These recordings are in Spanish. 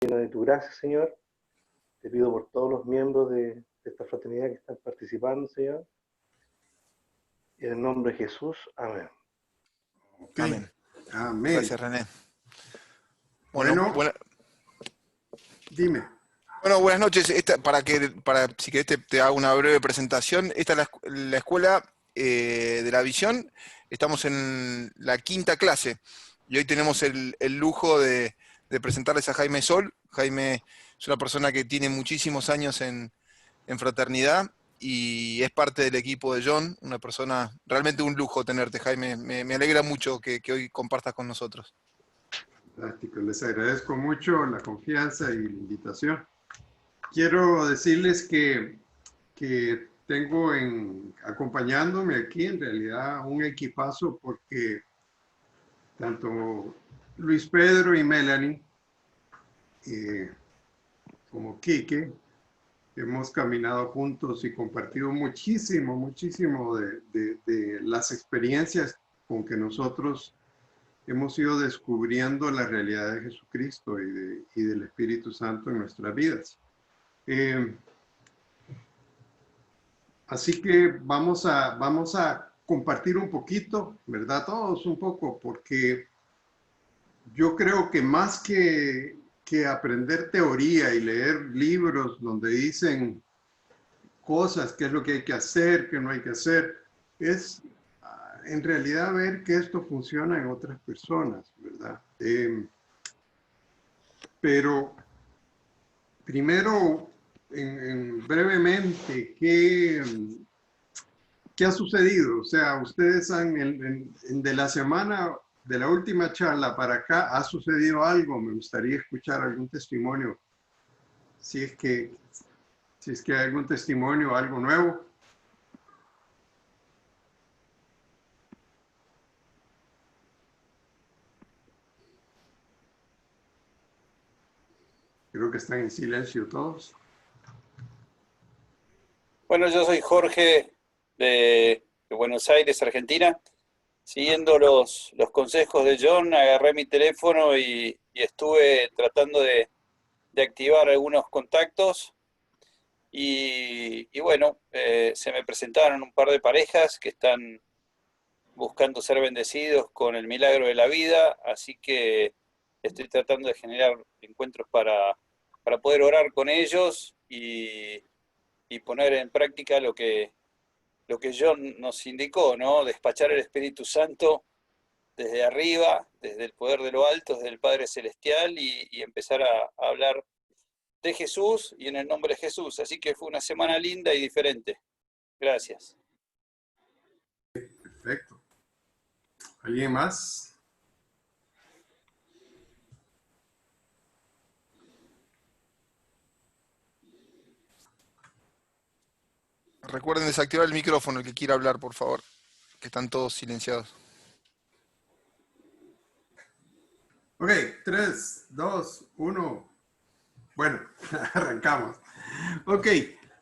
lleno de tu gracia, Señor. Te pido por todos los miembros de esta fraternidad que están participando, Señor. Y en el nombre de Jesús, amén. Okay. Amén. Amén. Gracias, René. Bueno, dime. Bueno, buenas noches. Si querés te hago una breve presentación. Esta es la escuela de la visión. Estamos en la 5ª clase y hoy tenemos el lujo de presentarles a Jaime Sol. Jaime es una persona que tiene muchísimos años en fraternidad y es parte del equipo de John, una persona, realmente un lujo tenerte, Jaime. Me alegra mucho que hoy compartas con nosotros. Fantástico, les agradezco mucho la confianza y la invitación. Quiero decirles que tengo acompañándome aquí en realidad un equipazo, porque tanto Luis Pedro y Melanie como Quique hemos caminado juntos y compartido muchísimo de las experiencias con que nosotros hemos ido descubriendo la realidad de Jesucristo y del Espíritu Santo en nuestras vidas. Así que vamos a compartir un poquito, ¿verdad? Todos un poco, porque yo creo que más que aprender teoría y leer libros donde dicen cosas, qué es lo que hay que hacer, qué no hay que hacer, es en realidad ver que esto funciona en otras personas, ¿verdad? Pero primero, brevemente, ¿qué ha sucedido? O sea, ustedes de la semana, de la última charla para acá, ¿ha sucedido algo? Me gustaría escuchar algún testimonio, si es que hay algún testimonio, algo nuevo. Creo que están en silencio todos. Bueno, yo soy Jorge de Buenos Aires, Argentina. Siguiendo los consejos de John, agarré mi teléfono y estuve tratando de activar algunos contactos. Y bueno, se me presentaron un par de parejas que están buscando ser bendecidos con el milagro de la vida, así que estoy tratando de generar encuentros para poder orar con ellos y poner en práctica lo que John nos indicó, ¿no? Despachar el Espíritu Santo desde arriba, desde el poder de lo alto, desde el Padre Celestial y empezar a hablar de Jesús y en el nombre de Jesús. Así que fue una semana linda y diferente. Gracias. Perfecto. ¿Alguien más? Recuerden desactivar el micrófono, el que quiera hablar, por favor, que están todos silenciados. Ok, 3, 2, 1. Bueno, arrancamos. Ok,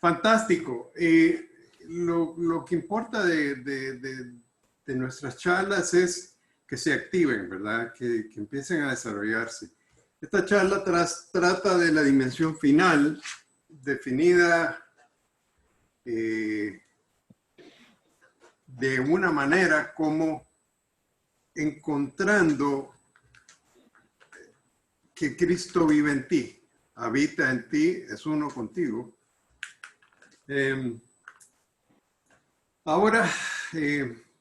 fantástico. Lo que importa de nuestras charlas es que se activen, ¿verdad? Que empiecen a desarrollarse. Esta charla trata de la dimensión final, definida de una manera como encontrando que Cristo vive en ti, habita en ti, es uno contigo. Ahora,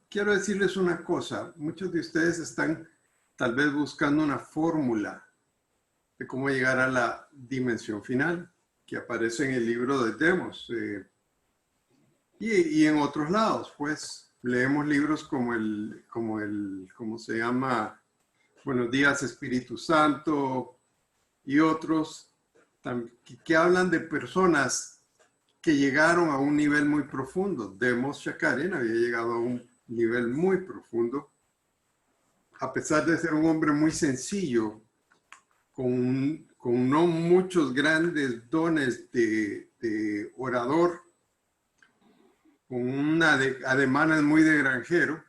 quiero decirles una cosa. Muchos de ustedes están tal vez buscando una fórmula de cómo llegar a la dimensión final que aparece en el libro de Demos. Y en otros lados, pues, leemos libros como ¿cómo se llama? Buenos días, Espíritu Santo, y otros que hablan de personas que llegaron a un nivel muy profundo. Demos Shakarian había llegado a un nivel muy profundo, a pesar de ser un hombre muy sencillo, con no muchos grandes dones de orador, con ademanes muy de granjero.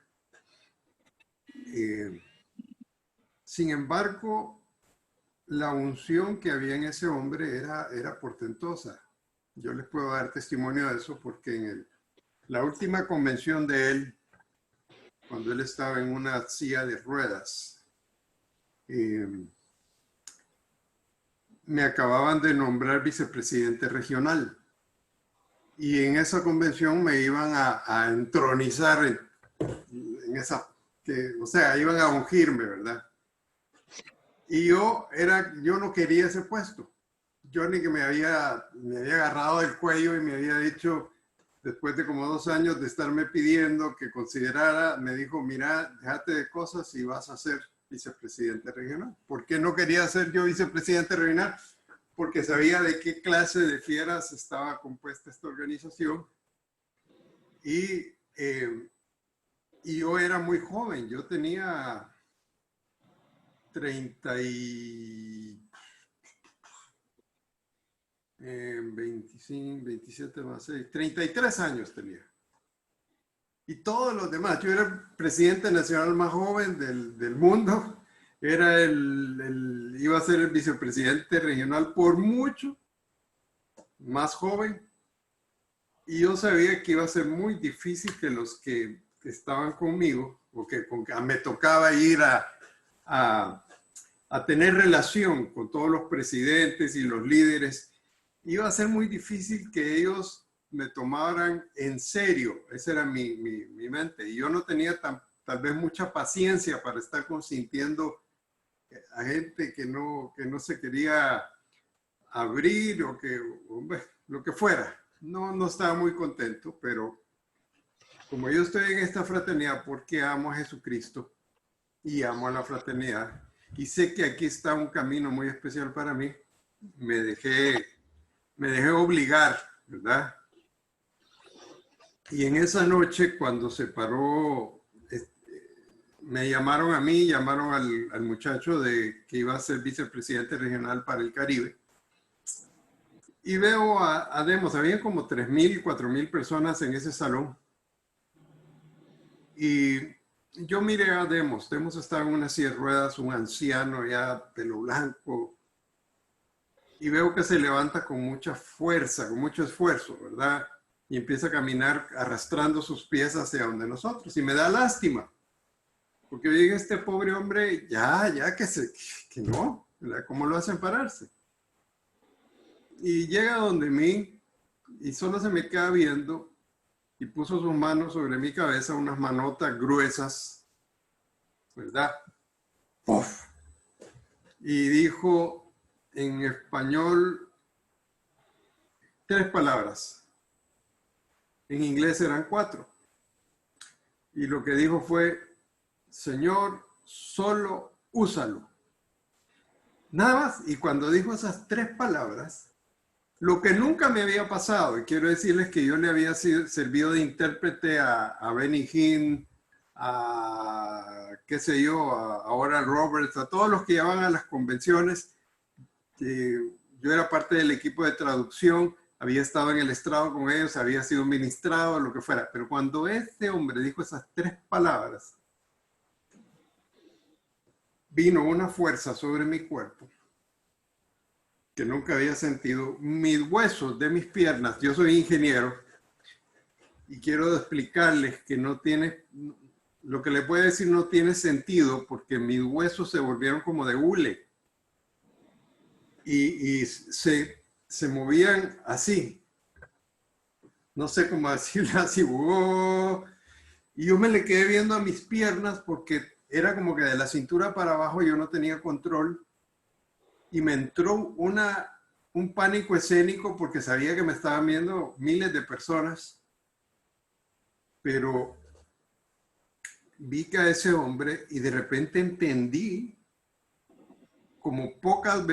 Sin embargo, la unción que había en ese hombre era portentosa. Yo les puedo dar testimonio de eso porque en la última convención de él, cuando él estaba en una silla de ruedas, me acababan de nombrar vicepresidente regional. Y en esa convención me iban a entronizar en esa, o sea, iban a ungirme, ¿verdad? Y yo no quería ese puesto. Yo ni que me había agarrado del cuello y me había dicho, después de como 2 años de estarme pidiendo que considerara, me dijo, mira, déjate de cosas y vas a ser vicepresidente regional. ¿Por qué no quería ser yo vicepresidente regional? Porque sabía de qué clase de fieras estaba compuesta esta organización. Y yo era muy joven, yo tenía 25, 27 más 6, 33 años tenía. Y todos los demás, yo era el presidente nacional más joven del mundo, iba a ser el vicepresidente regional por mucho, más joven, y yo sabía que iba a ser muy difícil que los que estaban conmigo, o que me tocaba ir a tener relación con todos los presidentes y los líderes, iba a ser muy difícil que ellos me tomaran en serio. Esa era mi mente. Y yo no tenía tal vez mucha paciencia para estar consintiendo a gente que no se quería abrir o lo que fuera. No estaba muy contento, pero como yo estoy en esta fraternidad porque amo a Jesucristo y amo a la fraternidad, y sé que aquí está un camino muy especial para mí, me dejé obligar, ¿verdad? Y en esa noche, cuando se paró, me llamaron a mí, llamaron al muchacho que iba a ser vicepresidente regional para el Caribe. Y veo a Demos, había como 3,000, 4,000 personas en ese salón. Y yo miré a Demos estaba en una silla de ruedas, un anciano ya, pelo blanco, y veo que se levanta con mucha fuerza, con mucho esfuerzo, ¿verdad? Y empieza a caminar arrastrando sus pies hacia donde nosotros, y me da lástima, porque oye, este pobre hombre, que no, ¿verdad? ¿Cómo lo hacen pararse? Y llega donde mí, y solo se me queda viendo, y puso sus manos sobre mi cabeza, unas manotas gruesas, ¿verdad? ¡Puf! Y dijo en español 3 palabras. En inglés eran 4. Y lo que dijo fue, Señor, solo úsalo. Nada más. Y cuando dijo esas 3 palabras, lo que nunca me había pasado, y quiero decirles que yo le había servido de intérprete a Benny Hinn, qué sé yo, ahora Roberts, a todos los que iban a las convenciones. Yo era parte del equipo de traducción, había estado en el estrado con ellos, había sido ministrado, lo que fuera. Pero cuando este hombre dijo esas 3 palabras, vino una fuerza sobre mi cuerpo que nunca había sentido. Mis huesos de mis piernas, yo soy ingeniero, y quiero explicarles que no tiene, lo que les voy a decir no tiene sentido, porque mis huesos se volvieron como de hule. Y se movían así. No sé cómo decirlo así. ¡Oh! Y yo me le quedé viendo a mis piernas porque era como que de la cintura para abajo yo no tenía control. Y me entró un pánico escénico porque sabía que me estaban viendo miles de personas. Pero vi que a ese hombre y de repente entendí, como pocas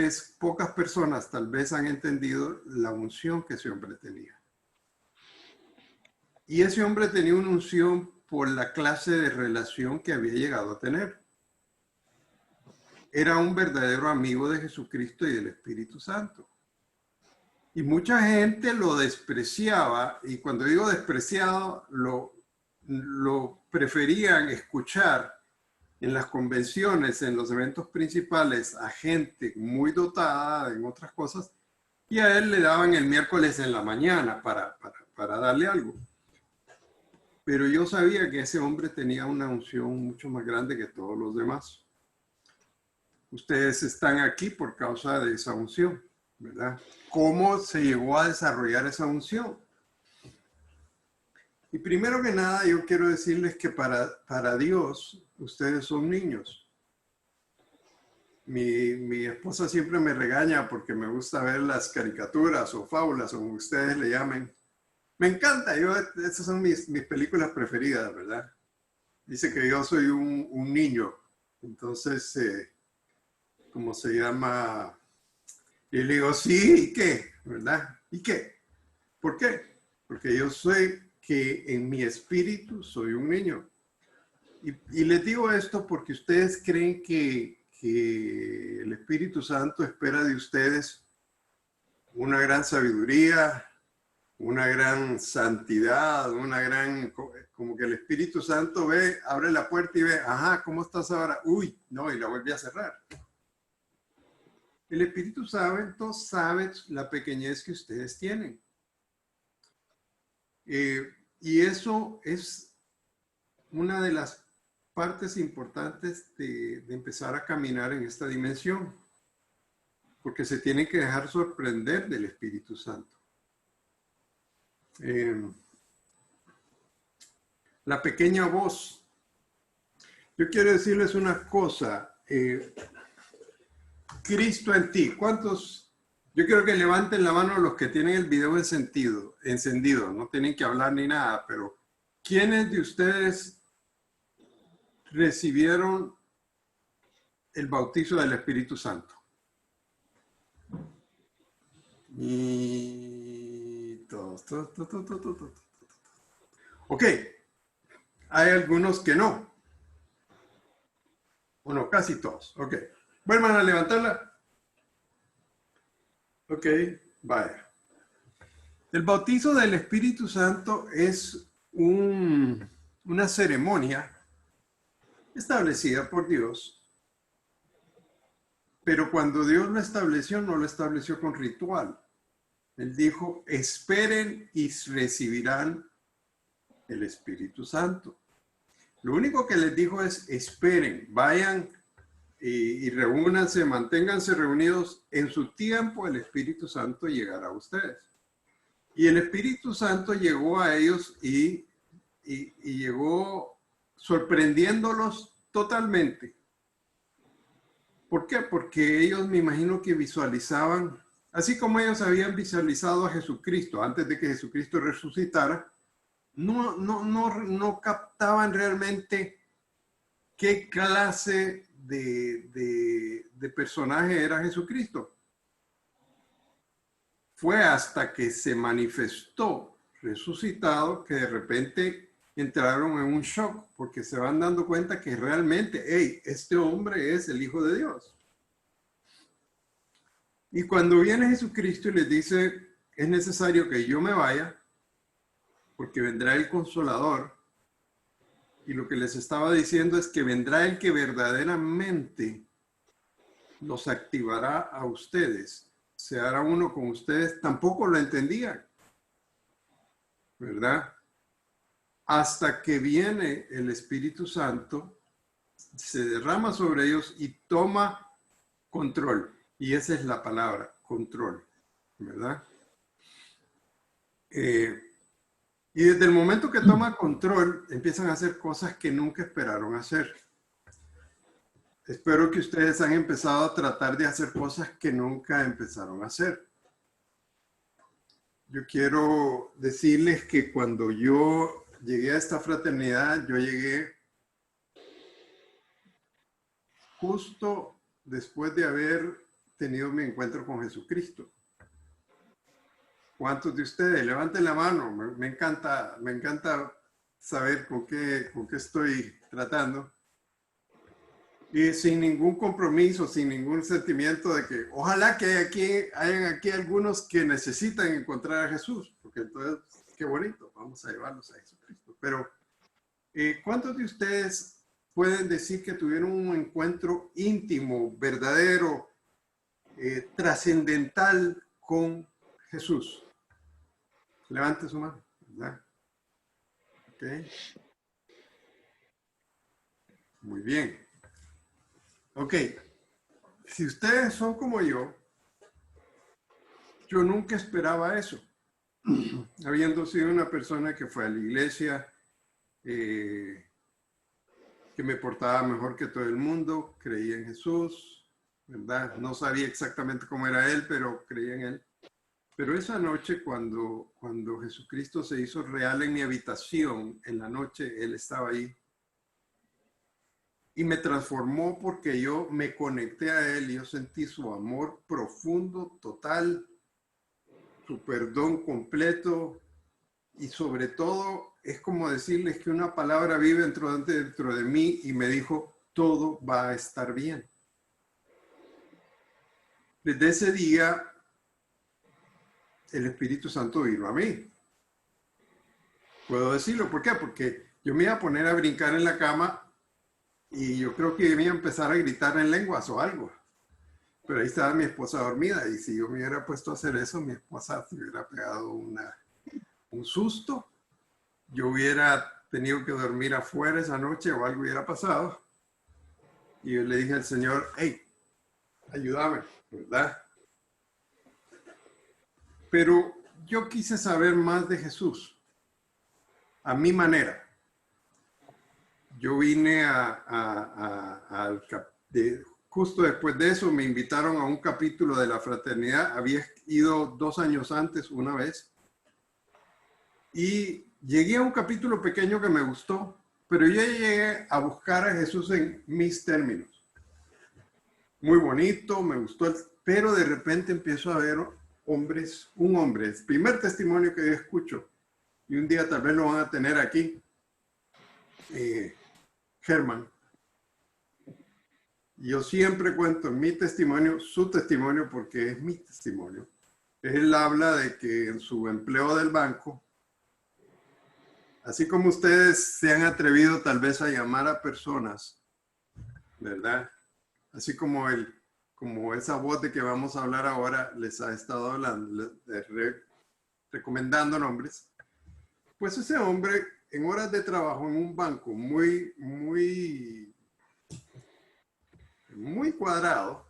personas tal vez han entendido la unción que ese hombre tenía. Y ese hombre tenía una unción por la clase de relación que había llegado a tener. Era un verdadero amigo de Jesucristo y del Espíritu Santo. Y mucha gente lo despreciaba, y cuando digo despreciado, lo preferían escuchar en las convenciones, en los eventos principales, a gente muy dotada en otras cosas, y a él le daban el miércoles en la mañana para darle algo. Pero yo sabía que ese hombre tenía una unción mucho más grande que todos los demás. Ustedes están aquí por causa de esa unción, ¿verdad? ¿Cómo se llegó a desarrollar esa unción? Y primero que nada, yo quiero decirles que para Dios, ustedes son niños. Mi esposa siempre me regaña porque me gusta ver las caricaturas o fábulas, o como ustedes le llamen. Me encanta, esas son mis películas preferidas, ¿verdad? Dice que yo soy un niño. Entonces, ¿cómo se llama? Y le digo, sí, ¿y qué? ¿Verdad? ¿Y qué? ¿Por qué? Porque yo soy que en mi espíritu soy un niño. Y les digo esto porque ustedes creen que el Espíritu Santo espera de ustedes una gran sabiduría, una gran santidad, como que el Espíritu Santo ve, abre la puerta y ve, ajá, ¿cómo estás ahora? Uy, no, y la vuelve a cerrar. El Espíritu Santo sabe la pequeñez que ustedes tienen. Y eso es una de las partes importantes de empezar a caminar en esta dimensión, porque se tienen que dejar sorprender del Espíritu Santo. La pequeña voz. Yo quiero decirles una cosa. Cristo en ti. ¿Cuántos? Yo quiero que levanten la mano los que tienen el video encendido. No tienen que hablar ni nada, pero ¿quiénes de ustedes recibieron el bautizo del Espíritu Santo? Y todos. Ok. Hay algunos que no. Bueno, casi todos. Ok. Vuelvan a levantarla. Ok, vaya. El bautizo del Espíritu Santo es una ceremonia establecida por Dios, pero cuando Dios lo estableció, no lo estableció con ritual. Él dijo, esperen y recibirán el Espíritu Santo. Lo único que les dijo es, esperen, vayan y reúnanse, manténganse reunidos. En su tiempo el Espíritu Santo llegará a ustedes. Y el Espíritu Santo llegó a ellos y llegó sorprendiéndolos totalmente. ¿Por qué? Porque ellos, me imagino que visualizaban, así como ellos habían visualizado a Jesucristo antes de que Jesucristo resucitara, no captaban realmente qué clase de personaje era Jesucristo. Fue hasta que se manifestó resucitado que de repente entraron en un shock, porque se van dando cuenta que realmente, hey, este hombre es el Hijo de Dios. Y cuando viene Jesucristo y les dice, es necesario que yo me vaya, porque vendrá el Consolador, y lo que les estaba diciendo es que vendrá el que verdaderamente los activará a ustedes, se hará uno con ustedes. Tampoco lo entendían, ¿verdad? Hasta que viene el Espíritu Santo, se derrama sobre ellos y toma control. Y esa es la palabra, control, ¿verdad? Y desde el momento que toma control, empiezan a hacer cosas que nunca esperaron hacer. Espero que ustedes han empezado a tratar de hacer cosas que nunca empezaron a hacer. Yo quiero decirles que cuando yo llegué a esta fraternidad, yo llegué justo después de haber tenido mi encuentro con Jesucristo. ¿Cuántos de ustedes? Levanten la mano. Me encanta saber con qué estoy tratando. Y sin ningún compromiso, sin ningún sentimiento de que ojalá que hayan aquí algunos que necesitan encontrar a Jesús, porque entonces, qué bonito, vamos a llevarlos a Jesucristo. Pero, ¿cuántos de ustedes pueden decir que tuvieron un encuentro íntimo, verdadero, trascendental con Jesús? Levante su mano, ¿verdad? Ok. Muy bien. Ok. Si ustedes son como yo nunca esperaba eso. Habiendo sido una persona que fue a la iglesia, que me portaba mejor que todo el mundo, creía en Jesús, ¿verdad? No sabía exactamente cómo era Él, pero creía en Él. Pero esa noche, cuando Jesucristo se hizo real en mi habitación, en la noche, Él estaba ahí. Y me transformó porque yo me conecté a Él y yo sentí su amor profundo, total, su perdón completo. Y sobre todo, es como decirles que una palabra vive dentro de mí y me dijo, todo va a estar bien. Desde ese día, el Espíritu Santo vino a mí. Puedo decirlo, ¿por qué? Porque yo me iba a poner a brincar en la cama y yo creo que me iba a empezar a gritar en lenguas o algo. Pero ahí estaba mi esposa dormida y si yo me hubiera puesto a hacer eso, mi esposa se hubiera pegado un susto. Yo hubiera tenido que dormir afuera esa noche o algo hubiera pasado. Y yo le dije al Señor, hey, ayúdame, ¿verdad? Pero yo quise saber más de Jesús, a mi manera. Yo vine justo después de eso me invitaron a un capítulo de la fraternidad. Había ido 2 años antes una vez. Y llegué a un capítulo pequeño que me gustó, pero yo llegué a buscar a Jesús en mis términos. Muy bonito, me gustó, pero de repente empiezo a ver un hombre, el primer testimonio que yo escucho, y un día tal vez lo van a tener aquí, Germán. Yo siempre cuento mi testimonio, su testimonio, porque es mi testimonio. Él habla de que en su empleo del banco, así como ustedes se han atrevido tal vez a llamar a personas, ¿verdad? Así como esa voz de que vamos a hablar ahora les ha estado hablando, recomendando nombres. Pues ese hombre en horas de trabajo en un banco muy cuadrado.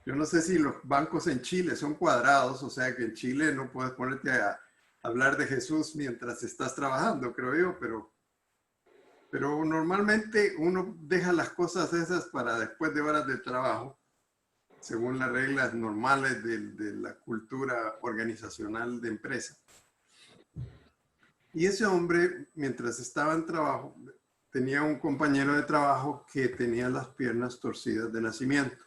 Yo no sé si los bancos en Chile son cuadrados, o sea que en Chile no puedes ponerte a hablar de Jesús mientras estás trabajando, creo yo, pero normalmente uno deja las cosas esas para después de horas de trabajo, según las reglas normales de la cultura organizacional de empresa. Y ese hombre, mientras estaba en trabajo, tenía un compañero de trabajo que tenía las piernas torcidas de nacimiento.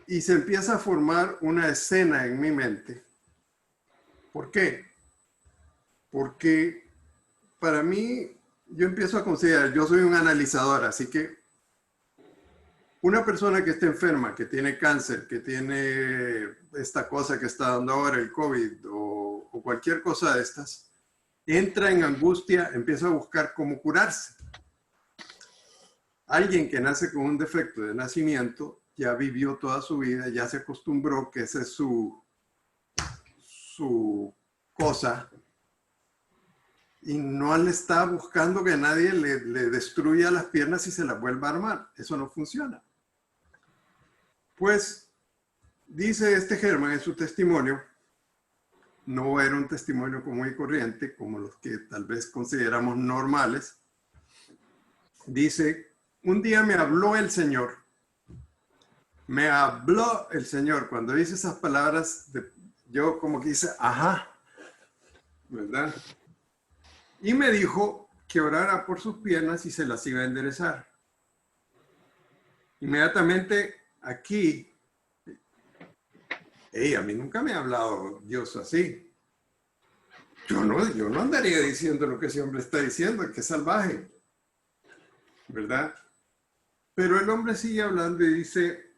Y se empieza a formar una escena en mi mente. ¿Por qué? Porque para mí, yo empiezo a considerar, yo soy un analizador, así que una persona que esté enferma, que tiene cáncer, que tiene esta cosa que está dando ahora, el COVID o cualquier cosa de estas, entra en angustia, empieza a buscar cómo curarse. Alguien que nace con un defecto de nacimiento ya vivió toda su vida, ya se acostumbró que esa es su cosa y no le está buscando que nadie le destruya las piernas y se las vuelva a armar. Eso no funciona. Pues dice este Germán en su testimonio, no era un testimonio común y corriente como los que tal vez consideramos normales. Dice, un día me habló el Señor. Me habló el Señor. Cuando dice esas palabras, yo como que dice, ajá, ¿verdad? Y me dijo que orara por sus piernas y se las iba a enderezar. Inmediatamente aquí, a mí nunca me ha hablado Dios así. Yo no andaría diciendo lo que ese hombre está diciendo, que es salvaje, ¿verdad? Pero el hombre sigue hablando y dice,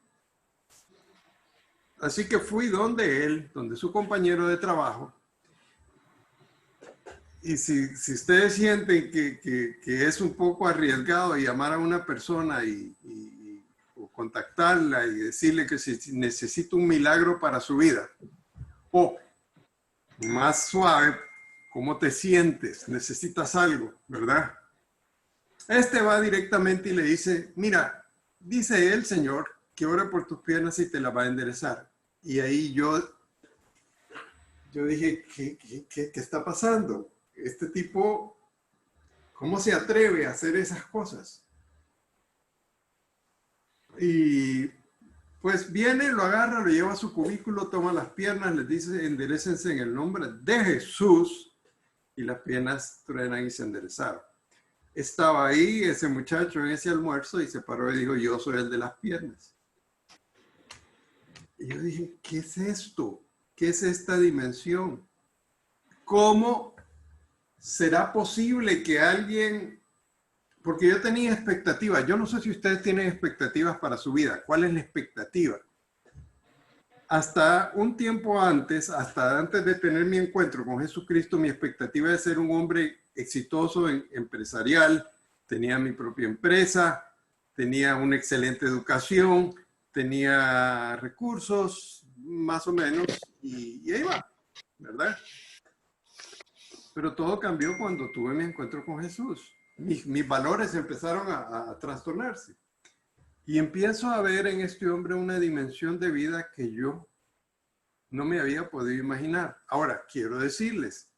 así que fui donde él, donde su compañero de trabajo, Y si ustedes sienten que es un poco arriesgado llamar a una persona o contactarla y decirle que si necesita un milagro para su vida, o más suave, ¿cómo te sientes? ¿Necesitas algo? ¿Verdad? Este va directamente y le dice, mira, dice el Señor que ora por tus piernas y te las va a enderezar. Y ahí yo dije, ¿qué está pasando? Este tipo, ¿cómo se atreve a hacer esas cosas? Y pues viene, lo agarra, lo lleva a su cubículo, toma las piernas, les dice, enderécense en el nombre de Jesús, y las piernas truenan y se enderezaron. Estaba ahí ese muchacho en ese almuerzo y se paró y dijo, yo soy el de las piernas. Y yo dije, ¿qué es esto? ¿Qué es esta dimensión? ¿Cómo será posible que alguien... Porque yo tenía expectativas. Yo no sé si ustedes tienen expectativas para su vida. ¿Cuál es la expectativa? Hasta un tiempo antes, hasta antes de tener mi encuentro con Jesucristo, mi expectativa de ser un hombre exitoso, empresarial, tenía mi propia empresa, tenía una excelente educación, tenía recursos, más o menos, y ahí va, ¿verdad? Pero todo cambió cuando tuve mi encuentro con Jesús. Mis valores empezaron a trastornarse. Y empiezo a ver en este hombre una dimensión de vida que yo no me había podido imaginar. Ahora, quiero decirles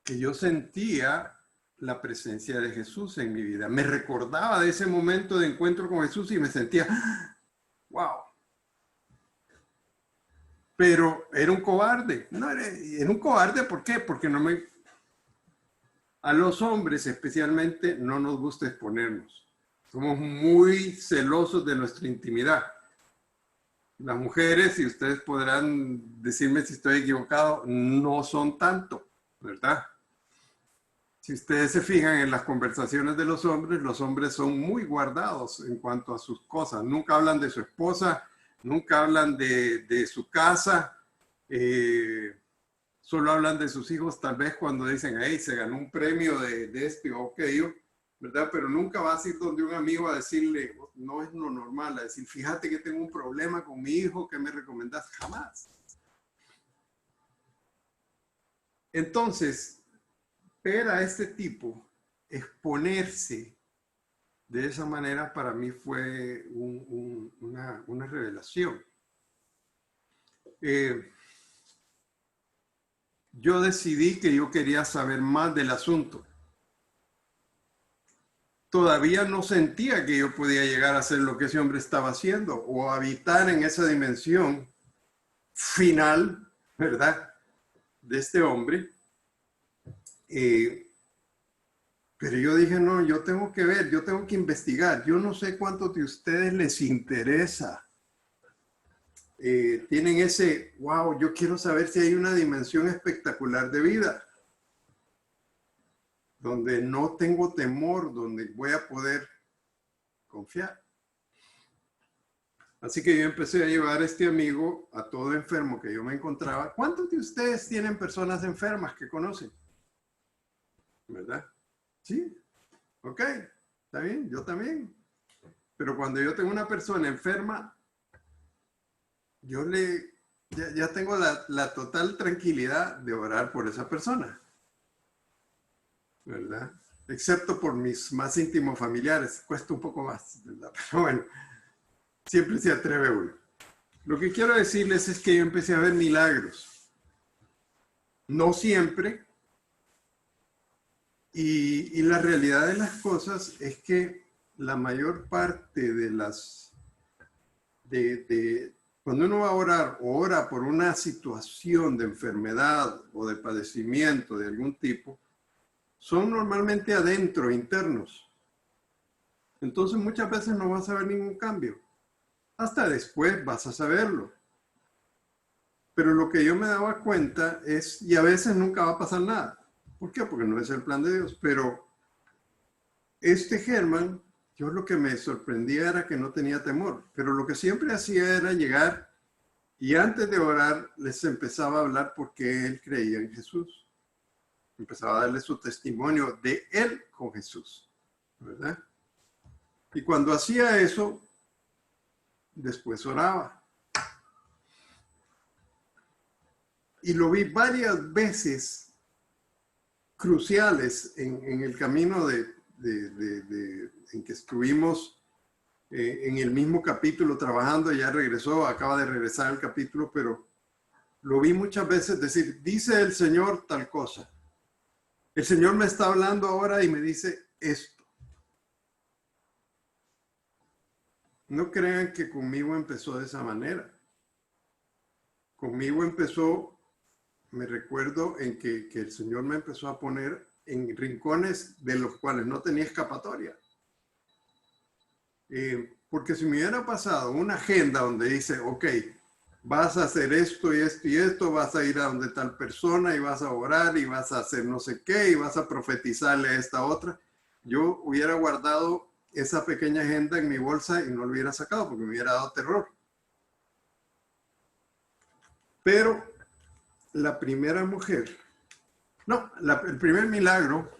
que yo sentía la presencia de Jesús en mi vida. Me recordaba de ese momento de encuentro con Jesús y me sentía, wow. Pero era un cobarde. No, era un cobarde, ¿por qué? Porque no me... A los hombres especialmente no nos gusta exponernos. Somos muy celosos de nuestra intimidad. Las mujeres, y ustedes podrán decirme si estoy equivocado, no son tanto, ¿verdad? Si ustedes se fijan en las conversaciones de los hombres son muy guardados en cuanto a sus cosas. Nunca hablan de su esposa, nunca hablan de su casa, solo hablan de sus hijos, tal vez cuando dicen, hey, se ganó un premio de este o aquello, ¿verdad? Pero nunca vas a ir donde un amigo a decirle, no es lo normal, a decir, fíjate que tengo un problema con mi hijo, ¿qué me recomendás? Jamás. Entonces, ver a este tipo exponerse de esa manera para mí fue una revelación. Yo decidí que yo quería saber más del asunto. Todavía no sentía que yo podía llegar a hacer lo que ese hombre estaba haciendo o habitar en esa dimensión final, ¿verdad?, de este hombre. Pero yo dije, no, yo tengo que ver, yo tengo que investigar. Yo no sé cuántos de ustedes les interesa. Tienen ese, wow, yo quiero saber si hay una dimensión espectacular de vida, donde no tengo temor, donde voy a poder confiar. Así que yo empecé a llevar a este amigo a todo enfermo que yo me encontraba. ¿Cuántos de ustedes tienen personas enfermas que conocen? ¿Verdad? Sí. Ok. Está bien. Yo también. Pero cuando yo tengo una persona enferma, yo ya tengo la total tranquilidad de orar por esa persona. ¿Verdad? Excepto por mis más íntimos familiares. Cuesta un poco más, ¿verdad? Pero bueno, siempre se atreve uno. Lo que quiero decirles es que yo empecé a ver milagros. No siempre. Y la realidad de las cosas es que la mayor parte de cuando uno va a orar o ora por una situación de enfermedad o de padecimiento de algún tipo, son normalmente adentro, internos. Entonces muchas veces no vas a ver ningún cambio. Hasta después vas a saberlo. Pero lo que yo me daba cuenta es, y a veces nunca va a pasar nada. ¿Por qué? Porque no es el plan de Dios. Pero este Germán, yo lo que me sorprendía era que no tenía temor. Pero lo que siempre hacía era llegar y antes de orar les empezaba a hablar porque él creía en Jesús. empezaba a darle su testimonio de él con Jesús, ¿verdad? Y cuando hacía eso, después oraba. Y lo vi varias veces cruciales en el camino en que estuvimos en el mismo capítulo trabajando. Ya regresó, acaba de regresar al capítulo, pero lo vi muchas veces decir, dice el Señor tal cosa. El Señor me está hablando ahora y me dice esto. No crean que conmigo empezó de esa manera. Conmigo empezó, me recuerdo en que el Señor me empezó a poner en rincones de los cuales no tenía escapatoria. Porque si me hubiera pasado una agenda donde dice, ok, vas a hacer esto y esto y esto, vas a ir a donde tal persona y vas a orar y vas a hacer no sé qué y vas a profetizarle a esta otra, yo hubiera guardado esa pequeña agenda en mi bolsa y no lo hubiera sacado porque me hubiera dado terror. Pero la primera mujer, el primer milagro,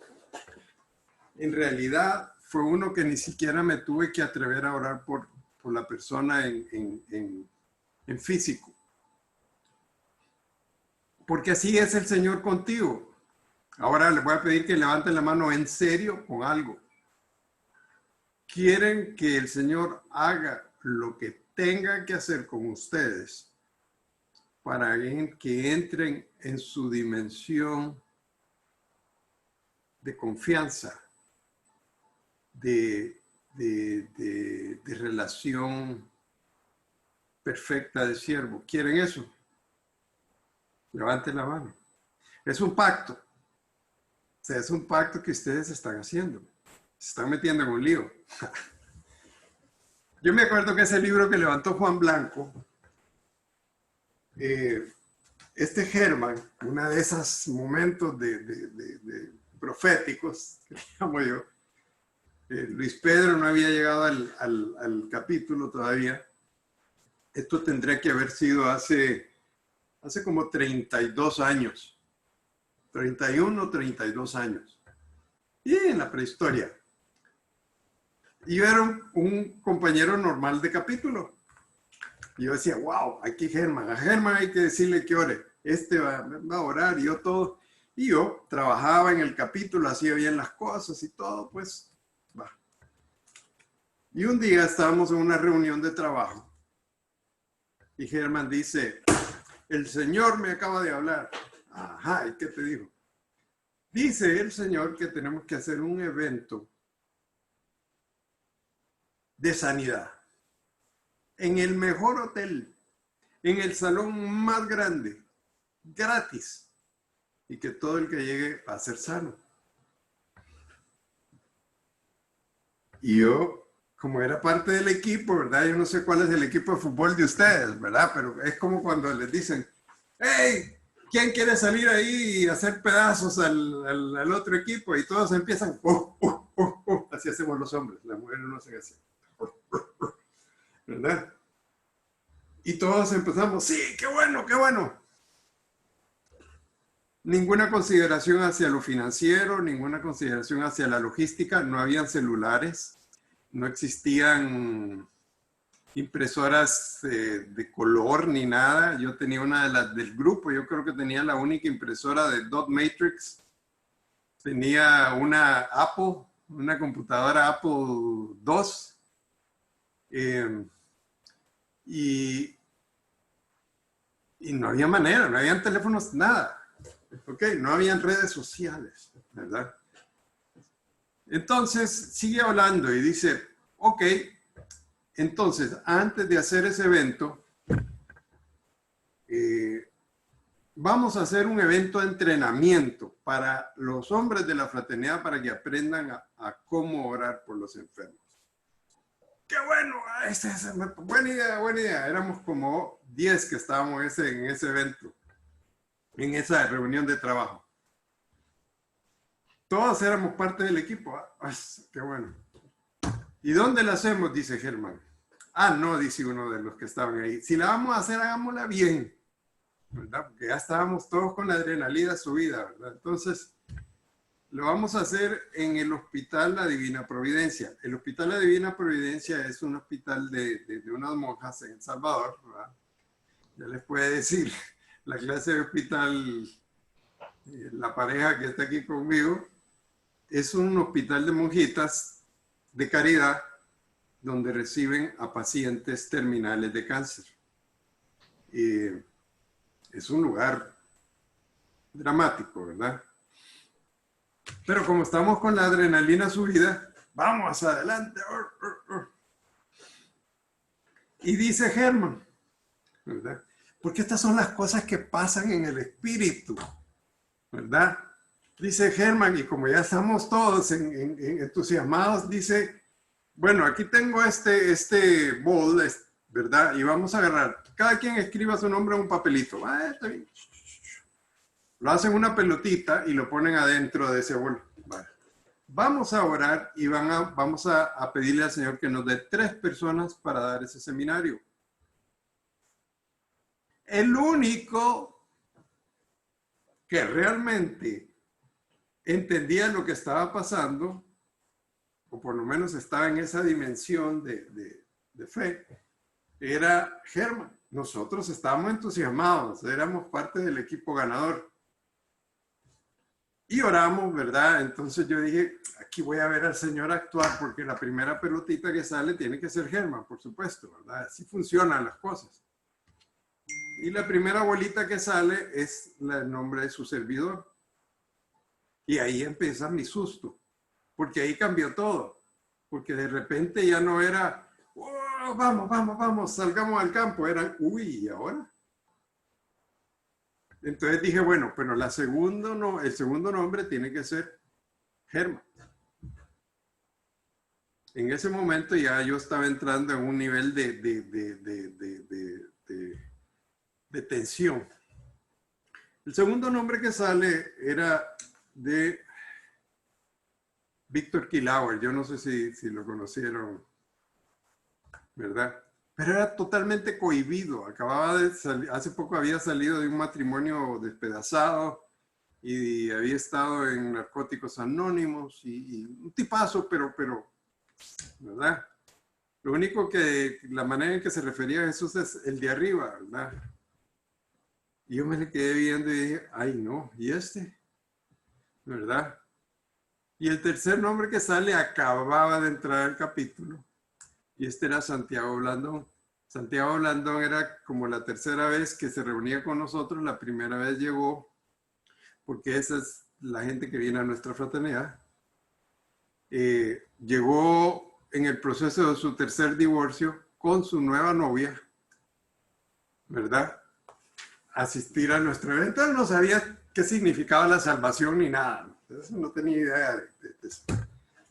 en realidad fue uno que ni siquiera me tuve que atrever a orar por la persona en físico. Porque así es el Señor contigo. Ahora les voy a pedir que levanten la mano en serio con algo. Quieren que el Señor haga lo que tenga que hacer con ustedes para que entren en su dimensión de confianza, de relación perfecta de siervo. ¿Quieren eso? Levanten la mano. Es un pacto. O sea, es un pacto que ustedes están haciendo. Se están metiendo en un lío. Yo me acuerdo que ese libro que levantó Juan Blanco, este Germán, uno de esos momentos de proféticos, que llamo yo, Luis Pedro no había llegado al capítulo todavía. Esto tendría que haber sido hace como 32 años, 31 o 32 años, y en la prehistoria. Y yo era un compañero normal de capítulo. Y yo decía, wow, aquí Germán, a Germán hay que decirle que ore. Este va a orar y yo todo. Y yo trabajaba en el capítulo, hacía bien las cosas y todo, pues va. Y un día estábamos en una reunión de trabajo. Y Germán dice, el Señor me acaba de hablar. Ajá, ¿y qué te dijo? Dice el Señor que tenemos que hacer un evento de sanidad. En el mejor hotel, en el salón más grande, gratis. Y que todo el que llegue va a ser sano. Y yo, como era parte del equipo, ¿verdad? Yo no sé cuál es el equipo de fútbol de ustedes, ¿verdad? Pero es como cuando les dicen, hey, ¿quién quiere salir ahí y hacer pedazos al otro equipo? Y todos empiezan, así hacemos los hombres, las mujeres no hacen así. ¿Verdad? Y todos empezamos, sí, qué bueno, qué bueno. Ninguna consideración hacia lo financiero, ninguna consideración hacia la logística. No habían celulares, no existían impresoras de color ni nada. Yo tenía una de las del grupo, yo creo que tenía la única impresora de Dot Matrix. Tenía una Apple, una computadora Apple II. Y no había manera, no habían teléfonos, nada. Ok, no habían redes sociales, ¿verdad? Entonces sigue hablando y dice, ok, entonces antes de hacer ese evento, vamos a hacer un evento de entrenamiento para los hombres de la fraternidad para que aprendan a cómo orar por los enfermos. ¡Qué bueno! Buena idea, buena idea. Éramos como 10 que estábamos en ese evento, en esa reunión de trabajo. Todos éramos parte del equipo. ¡Qué bueno! ¿Y dónde la hacemos? Dice Germán. No, dice uno de los que estaban ahí. Si la vamos a hacer, hagámosla bien, ¿verdad? Porque ya estábamos todos con la adrenalina subida, ¿verdad? Entonces, Lo vamos a hacer en el Hospital La Divina Providencia. El Hospital La Divina Providencia es un hospital de unas monjas en El Salvador, ¿verdad? Ya les puede decir la clase de hospital, la pareja que está aquí conmigo, es un hospital de monjitas de caridad donde reciben a pacientes terminales de cáncer. Es un lugar dramático, ¿verdad? Pero como estamos con la adrenalina subida, vamos adelante. Y dice Germán, ¿verdad? Porque estas son las cosas que pasan en el espíritu, ¿verdad? Dice Germán, y como ya estamos todos entusiasmados, dice, bueno, aquí tengo este bol, ¿verdad? Y vamos a agarrar, cada quien escriba su nombre en un papelito. Está bien. Lo hacen una pelotita y lo ponen adentro de ese bol. Vale. Vamos a orar y vamos a pedirle al Señor que nos dé 3 personas para dar ese seminario. El único que realmente entendía lo que estaba pasando, o por lo menos estaba en esa dimensión de fe, era Germán. Nosotros estábamos entusiasmados, éramos parte del equipo ganador. Y oramos, ¿verdad? Entonces yo dije, aquí voy a ver al Señor actuar, porque la primera pelotita que sale tiene que ser Germán, por supuesto, ¿verdad? Así funcionan las cosas. Y la primera bolita que sale es el nombre de su servidor. Y ahí empieza mi susto, porque ahí cambió todo. Porque de repente ya no era, oh, vamos, salgamos al campo. Era, uy, ¿y ahora? Entonces dije, bueno, pero el segundo nombre tiene que ser Germán. En ese momento ya yo estaba entrando en un nivel de tensión. El segundo nombre que sale era de Víctor Kilauer. Yo no sé si lo conocieron, ¿verdad? Pero era totalmente cohibido. Acababa de salir, hace poco había salido de un matrimonio despedazado y había estado en Narcóticos Anónimos y un tipazo, pero, ¿verdad? Lo único que, la manera en que se refería a Jesús es el de arriba, ¿verdad? Y yo me le quedé viendo y dije, ay no, ¿y este? ¿Verdad? Y el tercer nombre que sale acababa de entrar al capítulo. Y este era Santiago Blandón. Santiago Blandón era como la tercera vez que se reunía con nosotros. La primera vez llegó, porque esa es la gente que viene a nuestra fraternidad. Llegó en el proceso de su tercer divorcio con su nueva novia, ¿verdad? Asistir a nuestro evento. Él no sabía qué significaba la salvación ni nada. Entonces no tenía idea de eso.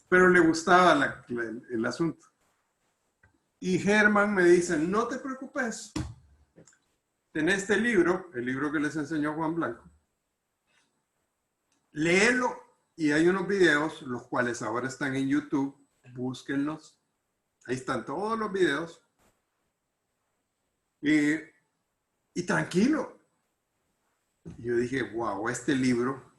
Pero le gustaba el asunto. Y Germán me dice, no te preocupes, tenés este libro, el libro que les enseñó Juan Blanco, léelo y hay unos videos, los cuales ahora están en YouTube, búsquenlos, ahí están todos los videos, y tranquilo. Y yo dije, wow, este libro,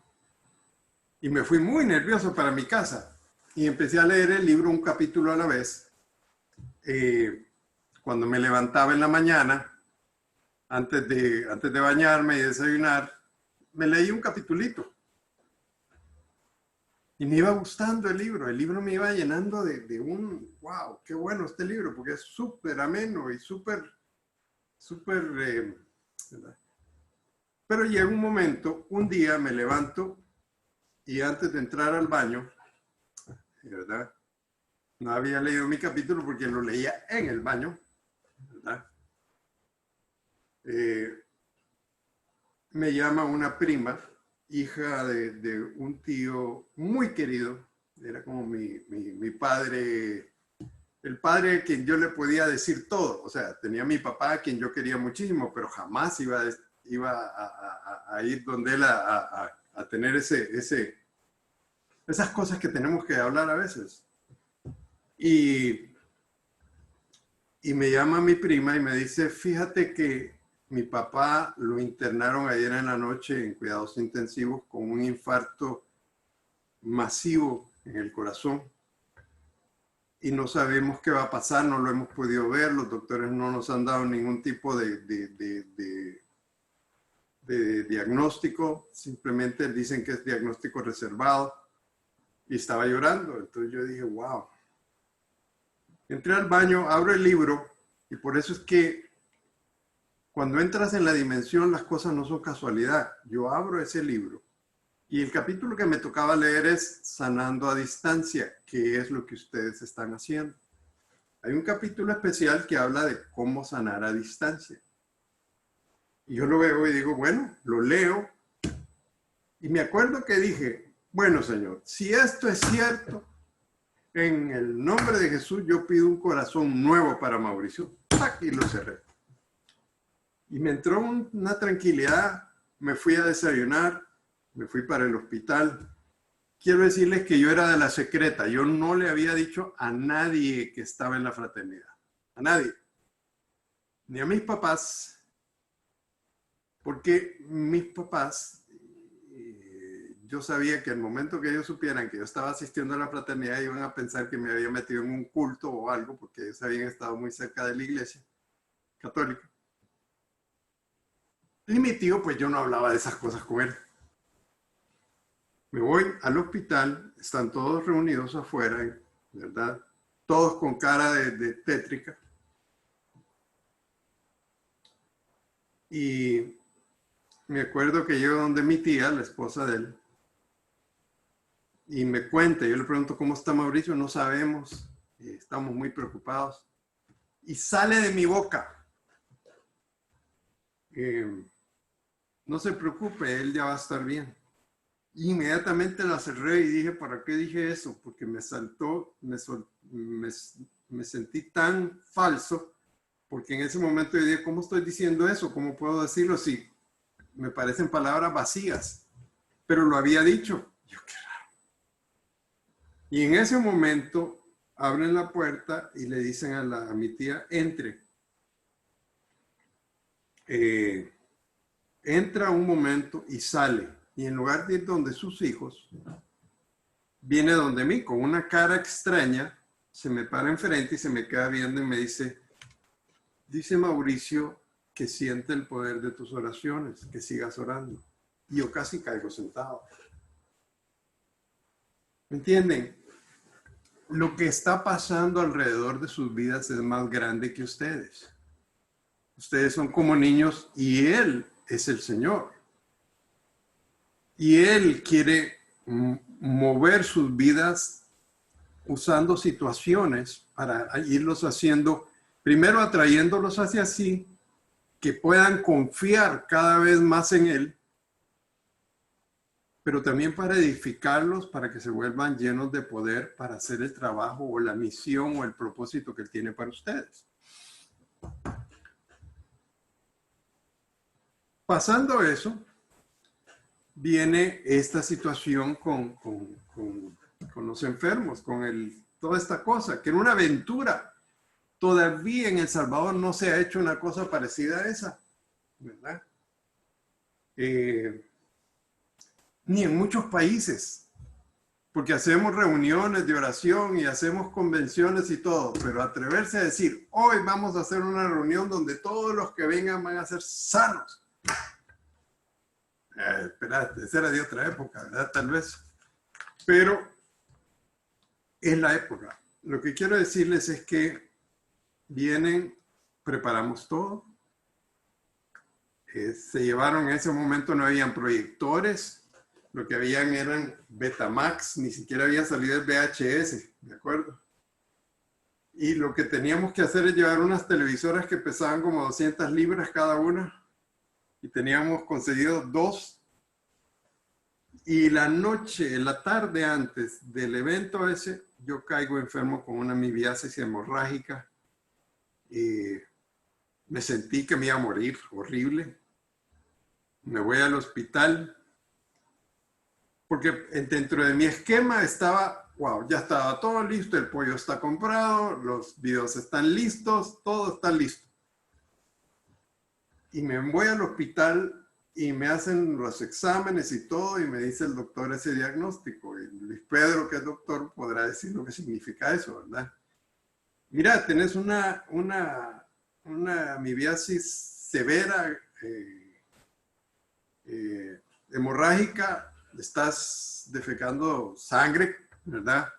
y me fui muy nervioso para mi casa, y empecé a leer el libro un capítulo a la vez. Cuando me levantaba en la mañana, antes de bañarme y desayunar, me leí un capitulito. Y me iba gustando el libro me iba llenando de un, wow, qué bueno este libro, porque es súper ameno y súper, ¿verdad? Pero llega un momento, un día me levanto y antes de entrar al baño, ¿verdad? No había leído mi capítulo porque lo leía en el baño, ¿verdad? Me llama una prima, hija de un tío muy querido, era como mi padre, el padre a quien yo le podía decir todo. O sea, tenía a mi papá a quien yo quería muchísimo, pero jamás iba a ir donde él a tener esas cosas que tenemos que hablar a veces. Y me llama mi prima y me dice, fíjate que mi papá lo internaron ayer en la noche en cuidados intensivos con un infarto masivo en el corazón. Y no sabemos qué va a pasar, no lo hemos podido ver, los doctores no nos han dado ningún tipo de diagnóstico, simplemente dicen que es diagnóstico reservado. Y estaba llorando, entonces yo dije, wow. Entré al baño, abro el libro, y por eso es que cuando entras en la dimensión las cosas no son casualidad. Yo abro ese libro. Y el capítulo que me tocaba leer es Sanando a Distancia, que es lo que ustedes están haciendo. Hay un capítulo especial que habla de cómo sanar a distancia. Y yo lo veo y digo, bueno, lo leo. Y me acuerdo que dije, bueno, Señor, si esto es cierto, en el nombre de Jesús yo pido un corazón nuevo para Mauricio. ¡Tac! Y lo cerré. Y me entró una tranquilidad, me fui a desayunar. Me fui para el hospital. Quiero decirles que yo era de la secreta. Yo no le había dicho a nadie que estaba en la fraternidad. A nadie. Ni a mis papás. Porque mis papás, yo sabía que al momento que ellos supieran que yo estaba asistiendo a la fraternidad, iban a pensar que me había metido en un culto o algo, porque ellos habían estado muy cerca de la iglesia católica. Y mi tío, pues yo no hablaba de esas cosas con él. Me voy al hospital, están todos reunidos afuera, ¿verdad? Todos con cara de tétrica. Y me acuerdo que llego donde mi tía, la esposa de él, y me cuenta, yo le pregunto, ¿cómo está Mauricio? No sabemos, estamos muy preocupados. Y sale de mi boca, no se preocupe, él ya va a estar bien. Inmediatamente la cerré y dije, ¿para qué dije eso? Porque me saltó, me sentí tan falso, porque en ese momento yo dije, ¿cómo estoy diciendo eso? ¿Cómo puedo decirlo? Si me parecen palabras vacías, pero lo había dicho. Yo, qué raro. Y en ese momento abren la puerta y le dicen a mi tía, entre. Entra un momento y sale. Y en lugar de ir donde sus hijos, viene donde mí con una cara extraña, se me para enfrente y se me queda viendo y me dice Mauricio que siente el poder de tus oraciones, que sigas orando. Y yo casi caigo sentado. ¿Me entienden? Lo que está pasando alrededor de sus vidas es más grande que ustedes. Ustedes son como niños y Él es el Señor. Y Él quiere mover sus vidas usando situaciones para irlos haciendo, primero atrayéndolos hacia sí, que puedan confiar cada vez más en Él, pero también para edificarlos, para que se vuelvan llenos de poder para hacer el trabajo o la misión o el propósito que Él tiene para ustedes. Pasando eso, viene esta situación con los enfermos, con toda esta cosa, que era una aventura. Todavía en El Salvador no se ha hecho una cosa parecida a esa, ¿verdad? Ni en muchos países, porque hacemos reuniones de oración y hacemos convenciones y todo, pero atreverse a decir, hoy vamos a hacer una reunión donde todos los que vengan van a ser sanos. Espérate, esa era de otra época, ¿verdad? Tal vez. Pero es la época. Lo que quiero decirles es que vienen, preparamos todo. Se llevaron en ese momento, no habían proyectores. Lo que habían eran Betamax, ni siquiera había salido el VHS, ¿de acuerdo? Y lo que teníamos que hacer es llevar unas televisoras que pesaban como 200 libras cada una. Y teníamos conseguido 2. Y la tarde antes del evento ese, yo caigo enfermo con una amibiasis hemorrágica. Me sentí que me iba a morir, horrible. Me voy al hospital. Porque dentro de mi esquema estaba, wow, ya estaba todo listo, el pollo está comprado, los videos están listos, todo está listo. Y me voy al hospital y me hacen los exámenes y todo, y me dice el doctor ese diagnóstico. Y Luis Pedro, que es doctor, podrá decir lo que significa eso, ¿verdad? Mira, tenés una amibiasis severa, hemorrágica, estás defecando sangre, ¿verdad?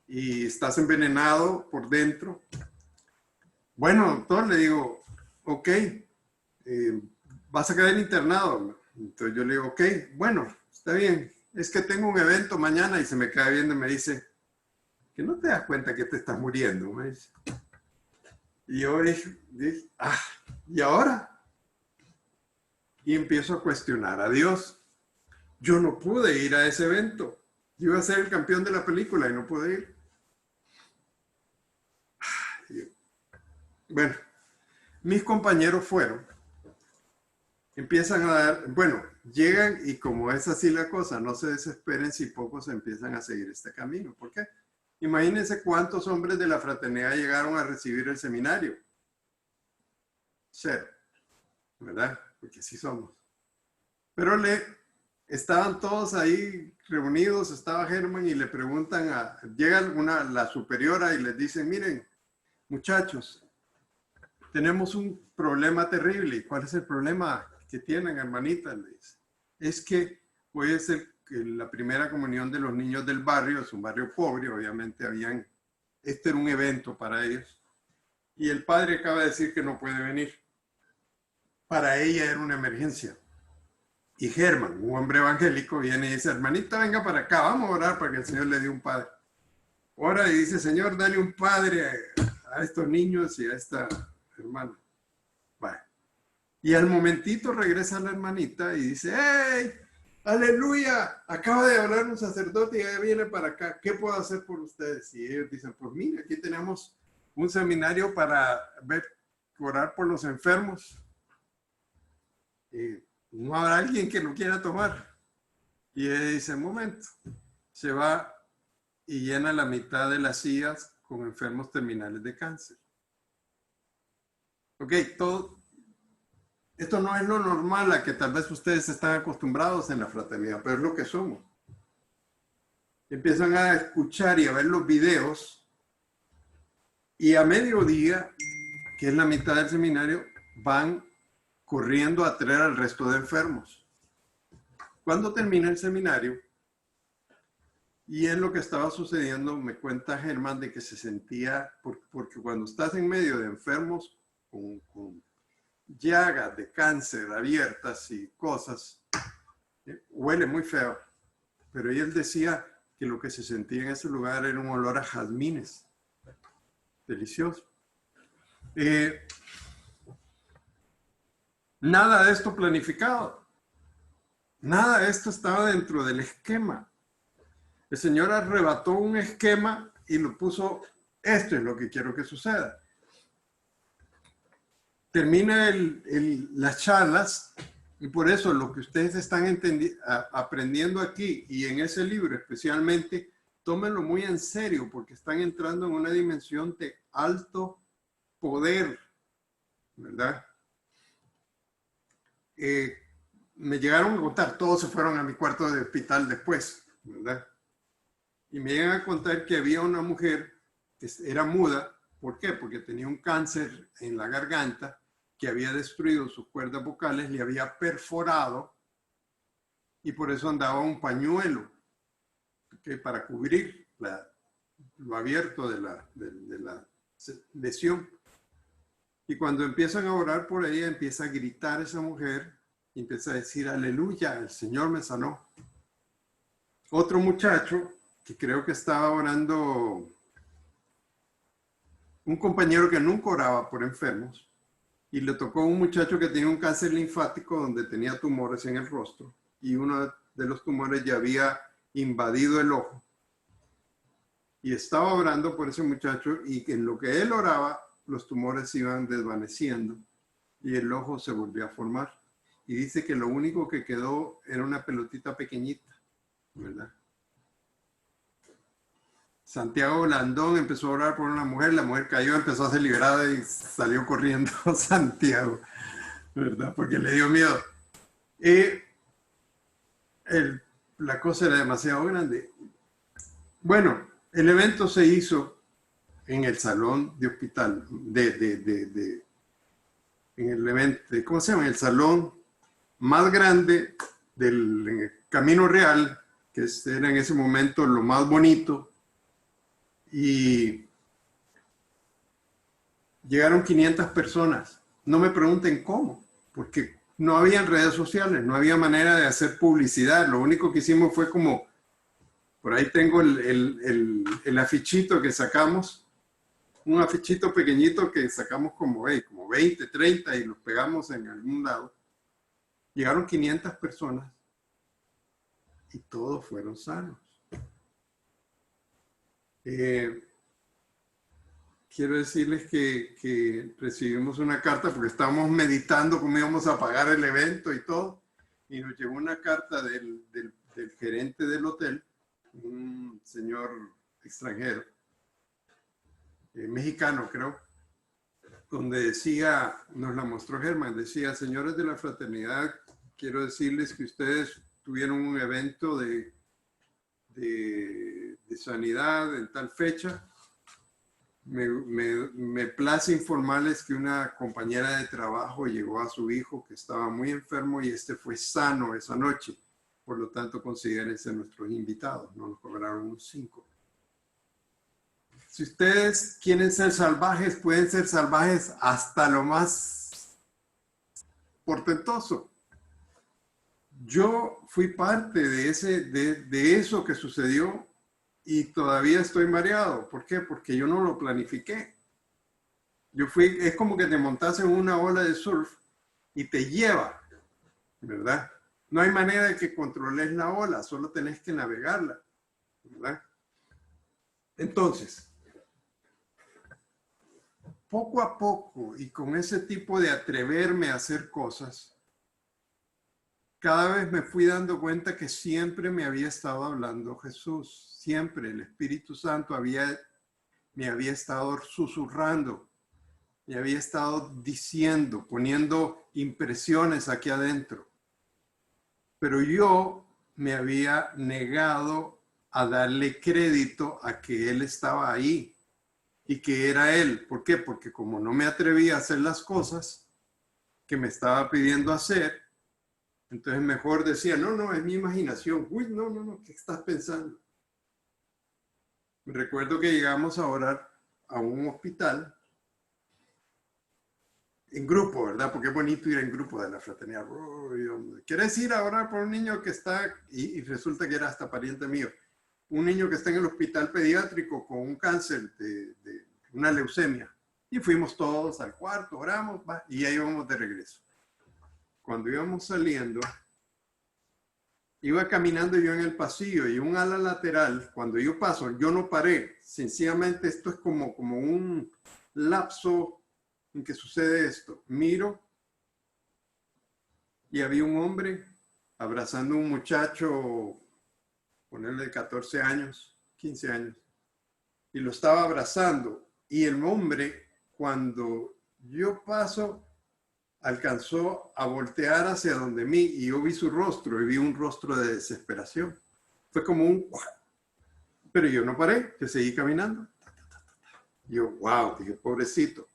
Y estás envenenado por dentro. Bueno, doctor, le digo, ok, vas a quedar internado. Entonces yo le digo, ok, bueno, está bien. Es que tengo un evento mañana, y se me queda viendo y me dice, que no te das cuenta que te estás muriendo, me dice. Y yo dije, ¿y ahora? Y empiezo a cuestionar a Dios. Yo no pude ir a ese evento. Yo iba a ser el campeón de la película y no pude ir. Bueno, mis compañeros fueron, empiezan a dar, bueno, llegan, y como es así la cosa, no se desesperen si pocos empiezan a seguir este camino. ¿Por qué? Imagínense cuántos hombres de la fraternidad llegaron a recibir el seminario. 0, ¿verdad? Porque así somos. Pero estaban todos ahí reunidos, estaba Germán, y le preguntan llega la superiora y les dice, miren, muchachos, tenemos un problema terrible. ¿Cuál es el problema que tienen, hermanita? Le dice. Es que hoy es la primera comunión de los niños del barrio. Es un barrio pobre, obviamente este era un evento para ellos. Y el padre acaba de decir que no puede venir. Para ella era una emergencia. Y Germán, un hombre evangélico, viene y dice, hermanita, venga para acá, vamos a orar para que el Señor le dé un padre. Ora y dice, Señor, dale un padre a estos niños y a esta hermana. Vale. Y al momentito regresa la hermanita y dice, ¡hey! ¡Aleluya! Acaba de hablar un sacerdote y ya viene para acá. ¿Qué puedo hacer por ustedes? Y ellos dicen, pues mira, aquí tenemos un seminario para orar por los enfermos. ¿No habrá alguien que lo quiera tomar? Y ella dice, un momento. Se va y llena la mitad de las sillas con enfermos terminales de cáncer. Ok, esto no es lo normal a que tal vez ustedes están acostumbrados en la fraternidad, pero es lo que somos. Empiezan a escuchar y a ver los videos, y a mediodía, que es la mitad del seminario, van corriendo a traer al resto de enfermos. Cuando termina el seminario, y es lo que estaba sucediendo, me cuenta Germán de que se sentía, porque cuando estás en medio de enfermos con llagas de cáncer abiertas y cosas, huele muy feo. Pero él decía que lo que se sentía en ese lugar era un olor a jazmines. Delicioso. Nada de esto planificado. Nada de esto estaba dentro del esquema. El Señor arrebató un esquema y lo puso, esto es lo que quiero que suceda. Termina las charlas, y por eso lo que ustedes están aprendiendo aquí y en ese libro especialmente, tómenlo muy en serio, porque están entrando en una dimensión de alto poder, ¿verdad? Me llegaron a contar, todos se fueron a mi cuarto de hospital después, ¿verdad? Y me llegan a contar que había una mujer que era muda. ¿Por qué? Porque tenía un cáncer en la garganta que había destruido sus cuerdas vocales, le había perforado, y por eso andaba un pañuelo, ¿okay?, para cubrir lo abierto de la lesión. Y cuando empiezan a orar por ella, empieza a gritar esa mujer y empieza a decir, aleluya, el Señor me sanó. Otro muchacho que creo que estaba orando, un compañero que nunca oraba por enfermos, y le tocó a un muchacho que tenía un cáncer linfático donde tenía tumores en el rostro, y uno de los tumores ya había invadido el ojo. Y estaba orando por ese muchacho, y en lo que él oraba, los tumores se iban desvaneciendo y el ojo se volvió a formar. Y dice que lo único que quedó era una pelotita pequeñita, ¿verdad? Santiago Blandón empezó a orar por una mujer, la mujer cayó, empezó a ser liberada y salió corriendo Santiago, ¿verdad? Porque le dio miedo. La cosa era demasiado grande. Bueno, el evento se hizo en el salón de hospital, en el evento, ¿cómo se llama? En el salón más grande del Camino Real, que era en ese momento lo más bonito, y llegaron 500 personas. No me pregunten cómo, porque no había redes sociales, no había manera de hacer publicidad. Lo único que hicimos fue como, por ahí tengo el afichito que sacamos, un afichito pequeñito que sacamos como 20, 30 y los pegamos en algún lado. Llegaron 500 personas y todos fueron sanos. Quiero decirles que recibimos una carta porque estábamos meditando cómo íbamos a pagar el evento y todo, y nos llegó una carta del gerente del hotel, un señor extranjero, mexicano creo, donde decía, nos la mostró Germán, decía: señores de la fraternidad, quiero decirles que ustedes tuvieron un evento de sanidad en tal fecha. Me place informarles que una compañera de trabajo llegó a su hijo que estaba muy enfermo y este fue sano esa noche. Por lo tanto, considérense nuestros invitados. No nos cobraron un 5. Si ustedes quieren ser salvajes, pueden ser salvajes hasta lo más portentoso. Yo fui parte de eso que sucedió y todavía estoy mareado. ¿Por qué? Porque yo no lo planifiqué. Es como que te montas en una ola de surf y te lleva, ¿verdad? No hay manera de que controles la ola, solo tenés que navegarla, ¿verdad? Entonces, poco a poco y con ese tipo de atreverme a hacer cosas, cada vez me fui dando cuenta que siempre me había estado hablando Jesús. Siempre el Espíritu Santo me había estado susurrando, me había estado diciendo, poniendo impresiones aquí adentro. Pero yo me había negado a darle crédito a que Él estaba ahí y que era Él. ¿Por qué? Porque como no me atrevía a hacer las cosas que me estaba pidiendo hacer, entonces mejor decía: no, es mi imaginación. Uy, no, ¿qué estás pensando? Me recuerdo que llegamos a orar a un hospital en grupo, ¿verdad? Porque es bonito ir en grupo de la fraternidad. ¿Quieres ir a orar por un niño que está? Y resulta que era hasta pariente mío. Un niño que está en el hospital pediátrico con un cáncer de una leucemia. Y fuimos todos al cuarto, oramos, y ya íbamos de regreso. Cuando íbamos saliendo, iba caminando yo en el pasillo y un ala lateral, cuando yo paso, yo no paré. Sencillamente esto es como un lapso en que sucede esto. Miro y había un hombre abrazando a un muchacho, ponerle 14 años, 15 años, y lo estaba abrazando. Y el hombre, cuando yo paso, alcanzó a voltear hacia donde mí y yo vi su rostro y vi un rostro de desesperación. Fue como un... Pero yo no paré, yo seguí caminando. Yo, wow, dije, pobrecito,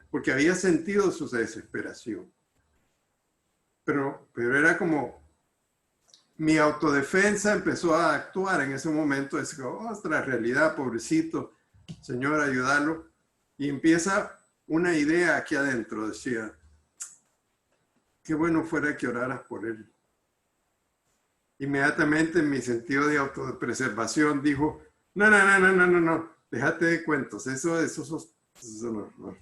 porque había sentido su desesperación. Pero era como mi autodefensa empezó a actuar en ese momento. Es como, ostras, realidad, pobrecito, Señor, ayúdalo. Y empieza una idea aquí adentro, decía: qué bueno fuera que oraras por él. Inmediatamente mi sentido de autopreservación dijo: no, déjate de cuentos, eso no.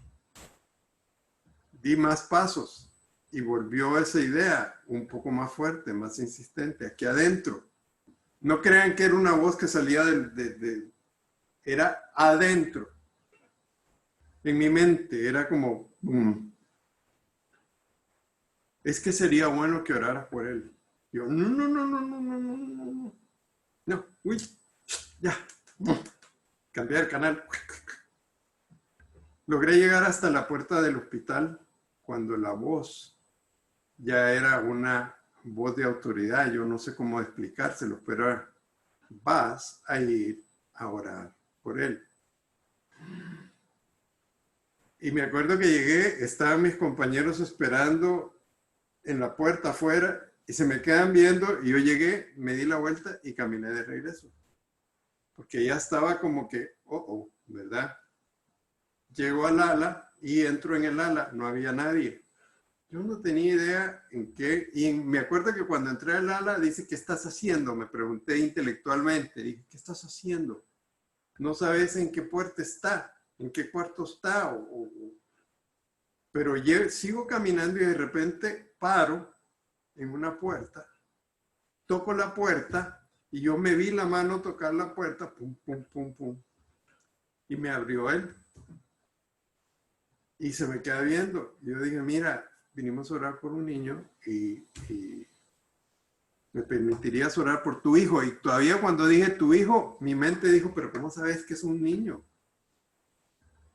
Di más pasos y volvió esa idea un poco más fuerte, más insistente, aquí adentro. No crean que era una voz que salía era adentro. En mi mente era como... es que sería bueno que oraras por él. Yo, no. No, uy, ya. Cambiar el canal. Logré llegar hasta la puerta del hospital cuando la voz ya era una voz de autoridad, yo no sé cómo explicárselo, pero vas a ir a orar por él. Y me acuerdo que llegué, estaban mis compañeros esperando en la puerta afuera y se me quedan viendo y yo llegué, me di la vuelta y caminé de regreso. Porque ya estaba como que, ¿verdad? Llego al ala y entro en el ala, no había nadie. Yo no tenía idea en qué, y me acuerdo que cuando entré al ala dice, ¿qué estás haciendo? Me pregunté intelectualmente, dije, ¿qué estás haciendo? No sabes en qué puerta está, en qué cuarto está, pero yo sigo caminando y de repente paro en una puerta, toco la puerta y yo me vi la mano tocar la puerta, pum, pum, pum, pum, y me abrió él. Y se me queda viendo. Yo dije, mira, vinimos a orar por un niño y me permitirías orar por tu hijo. Y todavía cuando dije tu hijo, mi mente dijo, pero ¿cómo sabes que es un niño?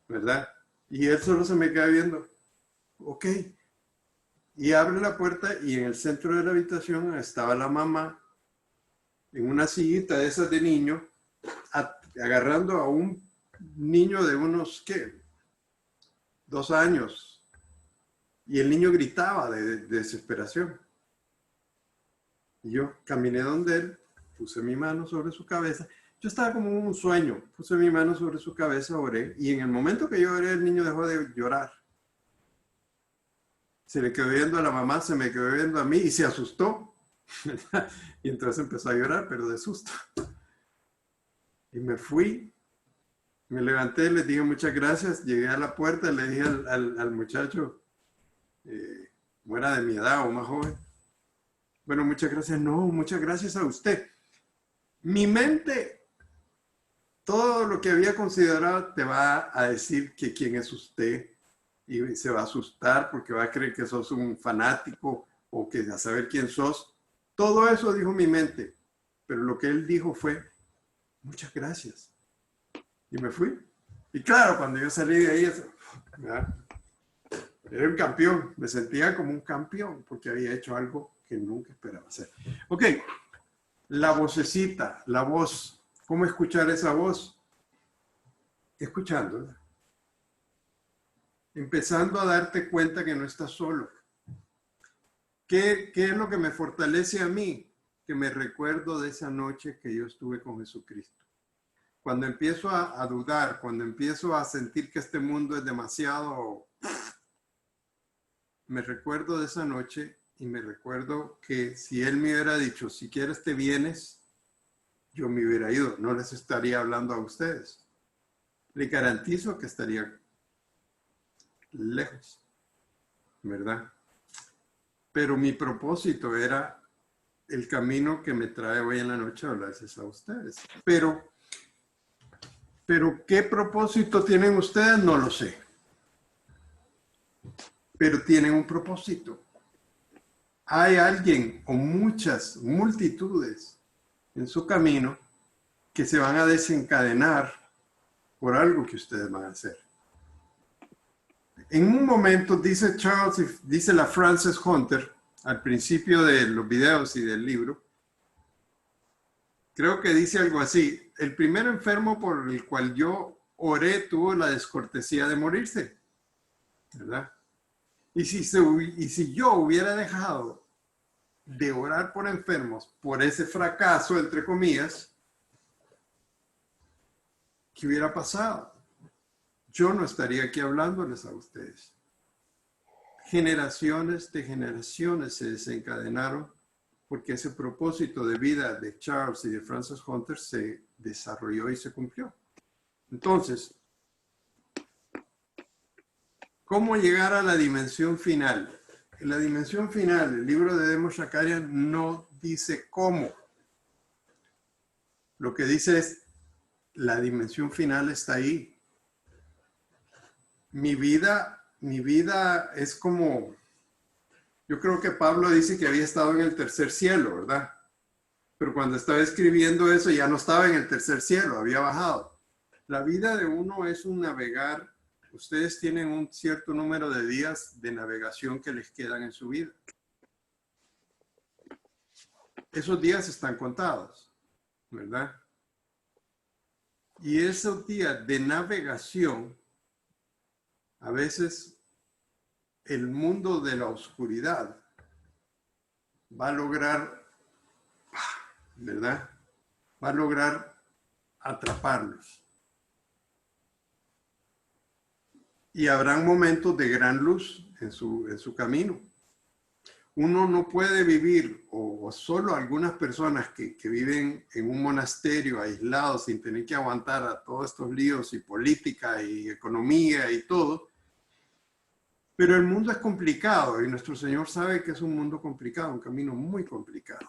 ¿Verdad? Y él solo se me queda viendo. Ok. Y abre la puerta y en el centro de la habitación estaba la mamá en una sillita de esas de niño, agarrando a un niño de unos, ¿qué? 2 años. Y el niño gritaba de desesperación. Y yo caminé donde él, puse mi mano sobre su cabeza. Yo estaba como en un sueño. Puse mi mano sobre su cabeza, oré. Y en el momento que yo oré, el niño dejó de llorar. Se le quedó viendo a la mamá, se me quedó viendo a mí y se asustó. Y entonces empezó a llorar, pero de susto. Y me fui. Me levanté, les dije muchas gracias. Llegué a la puerta, le dije al muchacho, era de mi edad o más joven. Bueno, muchas gracias. No, muchas gracias a usted. Mi mente, todo lo que había considerado, te va a decir que quién es usted y se va a asustar porque va a creer que sos un fanático o que a saber quién sos. Todo eso dijo mi mente. Pero lo que él dijo fue, muchas gracias. Y me fui. Y claro, cuando yo salí de ahí, era un campeón. Me sentía como un campeón porque había hecho algo que nunca esperaba hacer. Ok, la vocecita, la voz. ¿Cómo escuchar esa voz? Escuchándola. Empezando a darte cuenta que no estás solo. ¿Qué es lo que me fortalece a mí? Que me recuerdo de esa noche que yo estuve con Jesucristo. Cuando empiezo a dudar, cuando empiezo a sentir que este mundo es demasiado, me recuerdo de esa noche y me recuerdo que si Él me hubiera dicho, si quieres te vienes, yo me hubiera ido, no les estaría hablando a ustedes. Le garantizo que estaría lejos, ¿verdad? Pero mi propósito era el camino que me trae hoy en la noche a hablarles a ustedes. Pero ¿qué propósito tienen ustedes? No lo sé. Pero tienen un propósito. Hay alguien o muchas multitudes en su camino que se van a desencadenar por algo que ustedes van a hacer. En un momento, dice Charles, dice la Frances Hunter, al principio de los videos y del libro, creo que dice algo así, el primer enfermo por el cual yo oré tuvo la descortesía de morirse, ¿verdad? Y si yo hubiera dejado de orar por enfermos por ese fracaso, entre comillas, ¿qué hubiera pasado? Yo no estaría aquí hablándoles a ustedes. Generaciones de generaciones se desencadenaron porque ese propósito de vida de Charles y de Frances Hunter se desarrolló y se cumplió. Entonces, ¿cómo llegar a la dimensión final? En la dimensión final, el libro de Demos Shakarian no dice cómo. Lo que dice es, la dimensión final está ahí. Mi vida es como, yo creo que Pablo dice que había estado en el tercer cielo, ¿verdad? Pero cuando estaba escribiendo eso ya no estaba en el tercer cielo, había bajado. La vida de uno es un navegar. Ustedes tienen un cierto número de días de navegación que les quedan en su vida. esos días están contados, ¿verdad? Y esos días de navegación, a veces el mundo de la oscuridad va a lograr, ¿verdad? Va a lograr atraparlos. Y habrán momentos de gran luz en su camino. Uno no puede vivir, o solo algunas personas que viven en un monasterio aislados sin tener que aguantar a todos estos líos y política y economía y todo. Pero el mundo es complicado y nuestro Señor sabe que es un mundo complicado, un camino muy complicado.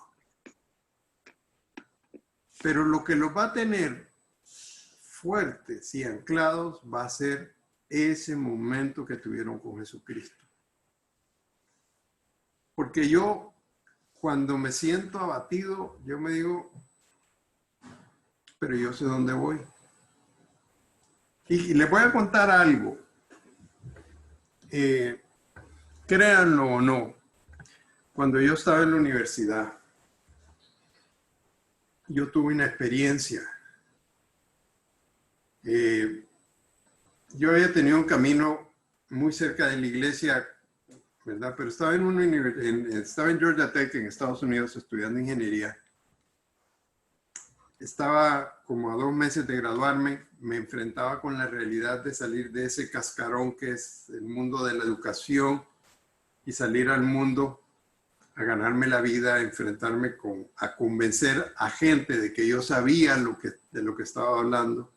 Pero lo que los va a tener fuertes y anclados va a ser ese momento que tuvieron con Jesucristo. Porque yo, cuando me siento abatido, yo me digo, pero yo sé dónde voy. Y les voy a contar algo. Créanlo o no, cuando yo estaba en la universidad, yo tuve una experiencia. Yo había tenido un camino muy cerca de la iglesia, ¿verdad? Pero estaba estaba en Georgia Tech, en Estados Unidos, estudiando ingeniería. Estaba como a 2 meses de graduarme, me enfrentaba con la realidad de salir de ese cascarón que es el mundo de la educación y salir al mundo a ganarme la vida, a enfrentarme a convencer a gente de que yo sabía de lo que estaba hablando.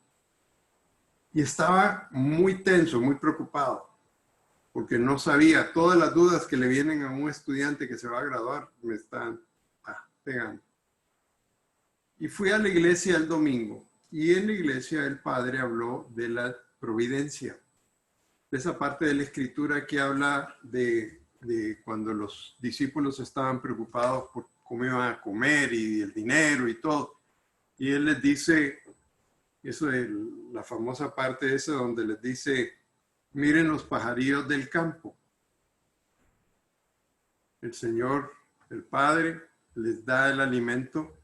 Y estaba muy tenso, muy preocupado, porque no sabía, todas las dudas que le vienen a un estudiante que se va a graduar, me están pegando. Y fui a la iglesia el domingo, y en la iglesia el padre habló de la providencia, de esa parte de la escritura que habla de cuando los discípulos estaban preocupados por cómo iban a comer y el dinero y todo. Y él les dice, eso es la famosa parte esa donde les dice, miren los pajarillos del campo. El Señor, el Padre, les da el alimento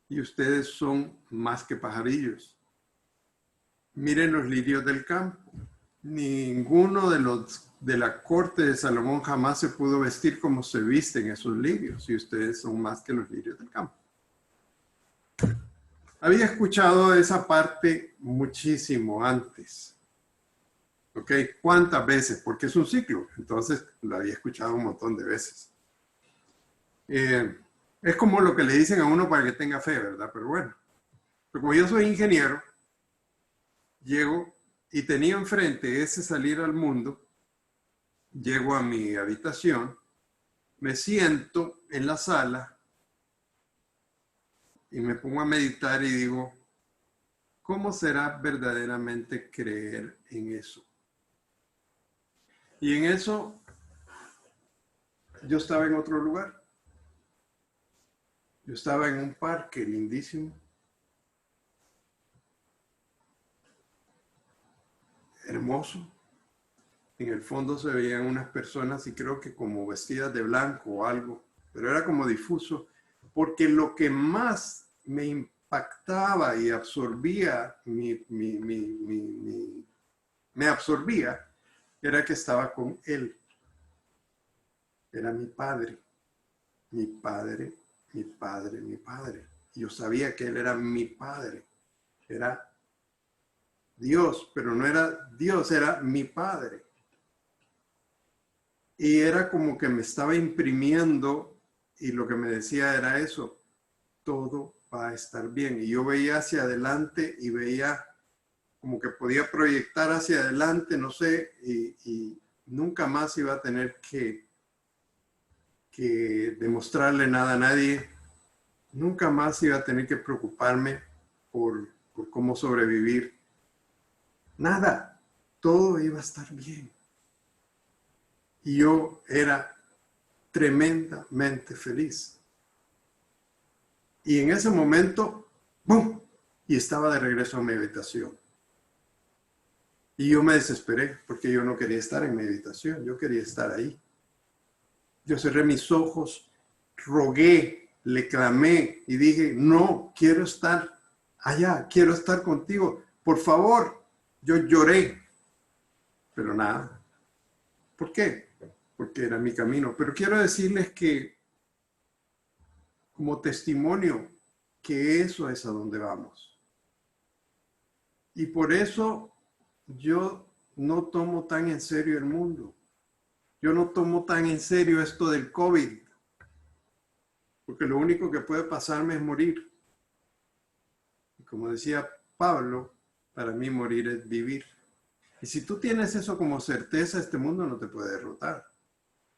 y ustedes son más que pajarillos. Miren los lirios del campo. Ninguno de la corte de Salomón jamás se pudo vestir como se visten esos lirios, y ustedes son más que los lirios del campo. Había escuchado esa parte muchísimo antes. ¿Ok? ¿Cuántas veces? Porque es un ciclo. Entonces lo había escuchado un montón de veces. Es como lo que le dicen a uno para que tenga fe, ¿verdad? Pero bueno. Pero como yo soy ingeniero, llego y tenía enfrente ese salir al mundo. Llego a mi habitación, me siento en la sala y me pongo a meditar y digo, ¿cómo será verdaderamente creer en eso? Y en eso yo estaba en otro lugar. Yo estaba en un parque lindísimo. Hermoso. En el fondo se veían unas personas y creo que como vestidas de blanco o algo, pero era como difuso, porque lo que más me impactaba y absorbía, me absorbía, era que estaba con él. Era mi padre, mi padre, mi padre, mi padre. Y yo sabía que él era mi padre, era Dios, pero no era Dios, era mi padre. Y era como que me estaba imprimiendo y lo que me decía era eso, todo va a estar bien. Y yo veía hacia adelante y veía como que podía proyectar hacia adelante, no sé, y nunca más iba a tener que demostrarle nada a nadie. Nunca más iba a tener que preocuparme por cómo sobrevivir. Nada, todo iba a estar bien. Y yo era tremendamente feliz. Y en ese momento, ¡bum! Y estaba de regreso a mi habitación. Y yo me desesperé porque yo no quería estar en mi habitación, yo quería estar ahí. Yo cerré mis ojos, rogué le clamé y dije, no, quiero estar allá, quiero estar contigo, por favor. Yo lloré, pero nada. ¿Por qué? Porque era mi camino. Pero quiero decirles que, como testimonio, que eso es a donde vamos. Y por eso yo no tomo tan en serio el mundo. Yo no tomo tan en serio esto del COVID. Porque lo único que puede pasarme es morir. Y como decía Pablo, para mí morir es vivir. Y si tú tienes eso como certeza, este mundo no te puede derrotar.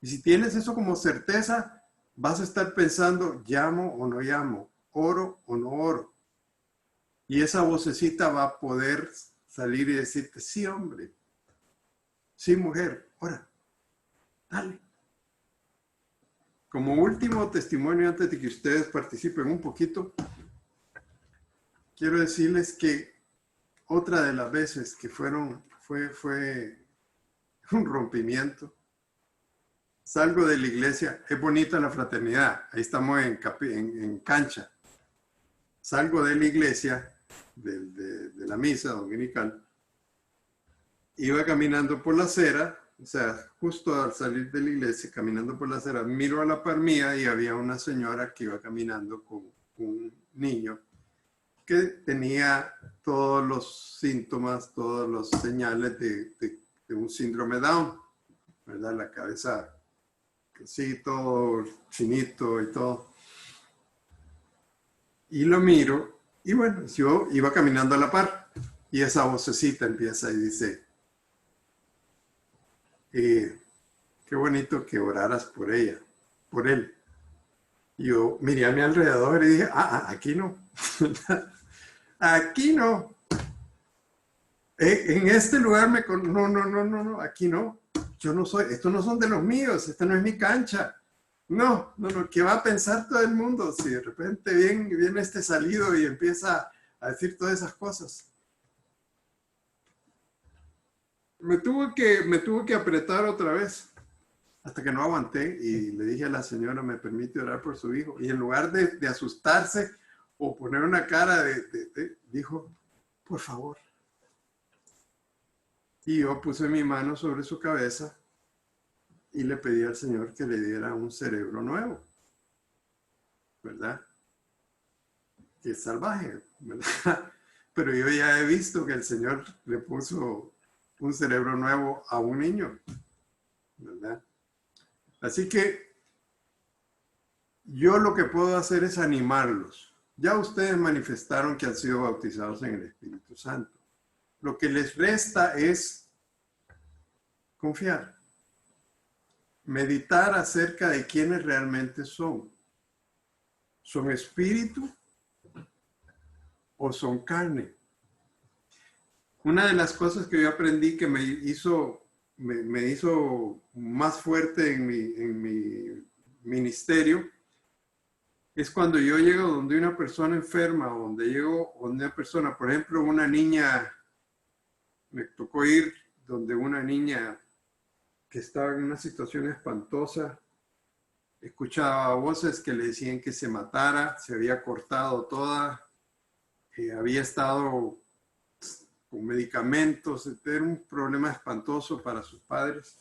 Y si tienes eso como certeza, vas a estar pensando, llamo o no llamo, oro o no oro. Y esa vocecita va a poder salir y decirte, sí, hombre, sí, mujer, ora, dale. Como último testimonio, antes de que ustedes participen un poquito, quiero decirles que otra de las veces que fue un rompimiento. Salgo de la iglesia, es bonita la fraternidad, ahí estamos en cancha. Salgo de la iglesia, de la misa dominical, iba caminando por la acera, o sea, justo al salir de la iglesia, caminando por la acera, miro a la par mía y había una señora que iba caminando con un niño que tenía todos los síntomas, todos los señales de un síndrome Down, ¿verdad? La cabeza así, todo chinito y todo. Y lo miro, y bueno, yo iba caminando a la par, y esa vocecita empieza y dice, qué bonito que oraras por ella, por él. Y yo miré a mi alrededor y dije, aquí no. Aquí no. En este lugar no, aquí no. Yo no soy, estos no son de los míos, esta no es mi cancha. No, ¿qué va a pensar todo el mundo si de repente viene este salido y empieza a decir todas esas cosas? Me tuvo que apretar otra vez hasta que no aguanté y le dije a la señora, ¿me permite orar por su hijo? Y en lugar de asustarse o poner una cara dijo, por favor. Y yo puse mi mano sobre su cabeza y le pedí al Señor que le diera un cerebro nuevo, ¿verdad? Que es salvaje, ¿verdad? Pero yo ya he visto que el Señor le puso un cerebro nuevo a un niño, ¿verdad? Así que yo lo que puedo hacer es animarlos. Ya ustedes manifestaron que han sido bautizados en el Espíritu Santo. Lo que les resta es confiar. Meditar acerca de quiénes realmente son. ¿Son espíritu o son carne? Una de las cosas que yo aprendí que me hizo más fuerte en mi ministerio es cuando yo llego donde una persona enferma, donde llego donde una persona, por ejemplo, una niña, me tocó ir donde una niña que estaba en una situación espantosa, escuchaba voces que le decían que se matara, se había cortado toda, había estado con medicamentos, era un problema espantoso para sus padres.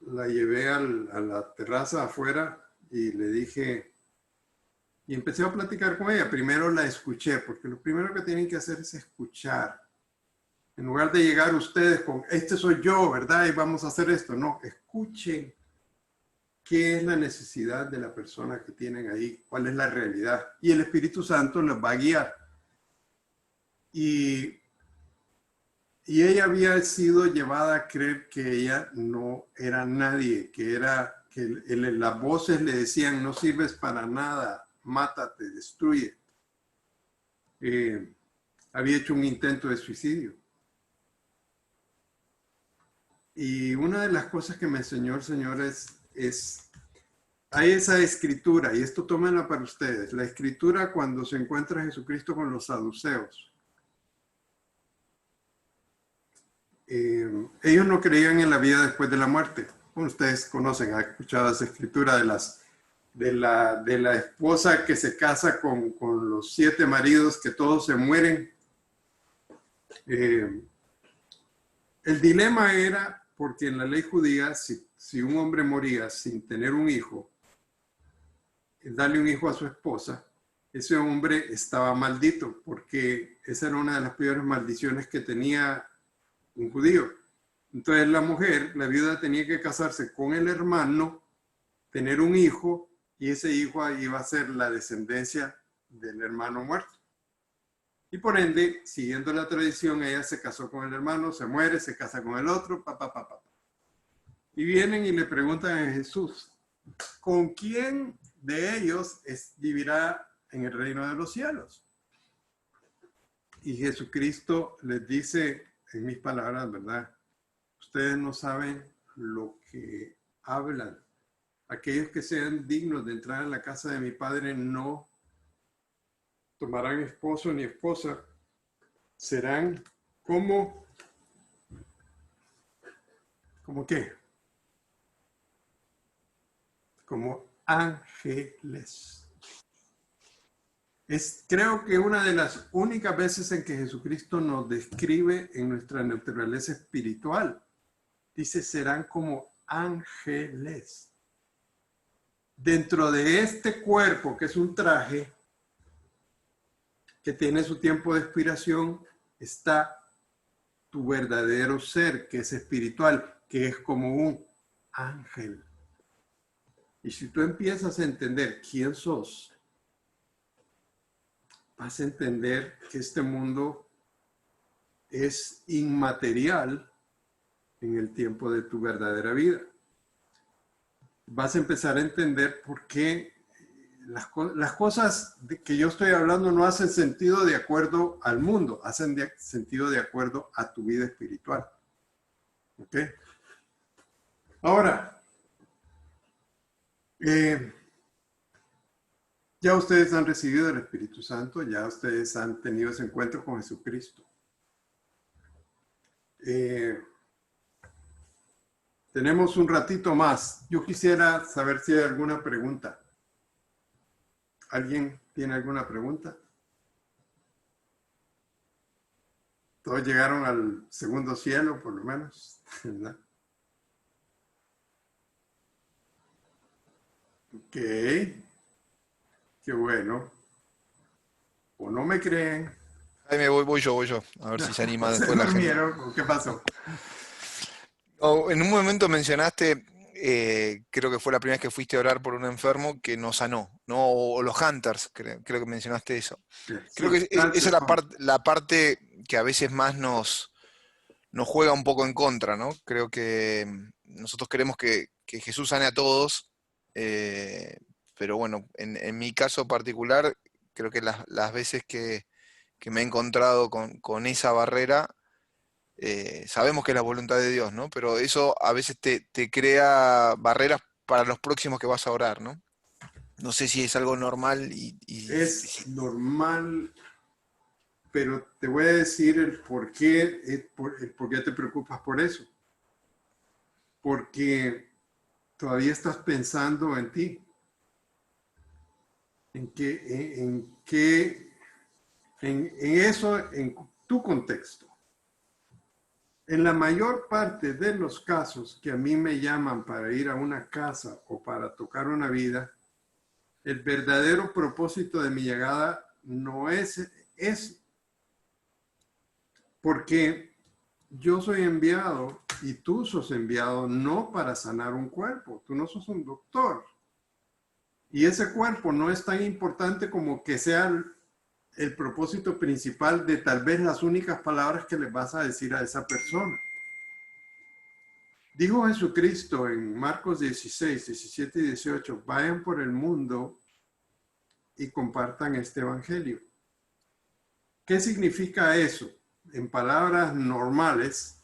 La llevé a la terraza afuera y le dije, y empecé a platicar con ella. Primero la escuché, porque lo primero que tienen que hacer es escuchar. En lugar de llegar ustedes con, este soy yo, ¿verdad? Y vamos a hacer esto. No, escuchen qué es la necesidad de la persona que tienen ahí, cuál es la realidad. Y el Espíritu Santo les va a guiar. Y ella había sido llevada a creer que ella no era nadie, que las voces le decían, no sirves para nada, mátate, destruye. Había hecho un intento de suicidio. Y una de las cosas que me enseñó el Señor es hay esa escritura, y esto tómenla para ustedes, la escritura cuando se encuentra Jesucristo con los saduceos. Ellos no creían en la vida después de la muerte. Bueno, ustedes conocen, han escuchado esa escritura de la esposa que se casa con los 7 maridos, que todos se mueren. El dilema era porque en la ley judía, si un hombre moría sin tener un hijo, darle un hijo a su esposa, ese hombre estaba maldito, porque esa era una de las peores maldiciones que tenía un judío. Entonces la mujer, la viuda, tenía que casarse con el hermano, tener un hijo, y ese hijo iba a ser la descendencia del hermano muerto. Y por ende, siguiendo la tradición, ella se casó con el hermano, se muere, se casa con el otro, Y vienen y le preguntan a Jesús, ¿con quién de ellos vivirá en el reino de los cielos? Y Jesucristo les dice, en mis palabras, ¿verdad? Ustedes no saben lo que hablan. Aquellos que sean dignos de entrar en la casa de mi Padre no tomarán esposo ni esposa. Serán como qué? Como ángeles. Creo que una de las únicas veces en que Jesucristo nos describe en nuestra naturaleza espiritual. Dice, serán como ángeles. Dentro de este cuerpo, que es un traje, que tiene su tiempo de expiración, está tu verdadero ser, que es espiritual, que es como un ángel. Y si tú empiezas a entender quién sos, vas a entender que este mundo es inmaterial en el tiempo de tu verdadera vida. Vas a empezar a entender por qué las cosas que yo estoy hablando no hacen sentido de acuerdo al mundo, hacen sentido de acuerdo a tu vida espiritual. ¿Ok? Ahora, ya ustedes han recibido el Espíritu Santo, ya ustedes han tenido ese encuentro con Jesucristo. Tenemos un ratito más. Yo quisiera saber si hay alguna pregunta. ¿Alguien tiene alguna pregunta? Todos llegaron al segundo cielo, por lo menos, ¿verdad? Ok. Qué bueno. O no me creen. Ahí voy yo. A ver si se anima después la gente. ¿Qué pasó? En un momento mencionaste, creo que fue la primera vez que fuiste a orar por un enfermo que no sanó, ¿no? O los hunters, creo que mencionaste eso. Creo que esa es la parte que a veces más nos juega un poco en contra, ¿no? Creo que nosotros queremos que Jesús sane a todos, pero bueno, en mi caso particular, creo que las veces que me he encontrado con esa barrera, sabemos que es la voluntad de Dios, ¿no? Pero eso a veces te crea barreras para los próximos que vas a orar, ¿no? No sé si es algo normal Es normal, pero te voy a decir el por qué te preocupas por eso. Porque todavía estás pensando en ti. En eso, en tu contexto. En la mayor parte de los casos que a mí me llaman para ir a una casa o para tocar una vida, el verdadero propósito de mi llegada no es porque yo soy enviado y tú sos enviado no para sanar un cuerpo, tú no sos un doctor. Y ese cuerpo no es tan importante como que sea el propósito principal de tal vez las únicas palabras que le vas a decir a esa persona. Dijo Jesucristo en Marcos 16, 17 y 18, vayan por el mundo y compartan este evangelio. ¿Qué significa eso? En palabras normales,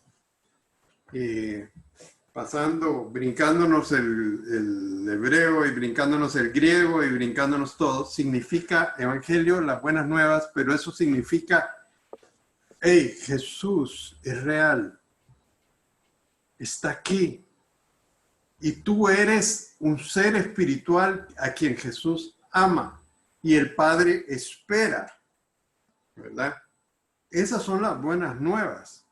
brincándonos el hebreo y brincándonos el griego y brincándonos todo, significa evangelio, las buenas nuevas, pero eso significa, hey, Jesús es real, está aquí, Y tú eres un ser espiritual a quien Jesús ama y el Padre espera, ¿verdad? Esas son las buenas nuevas.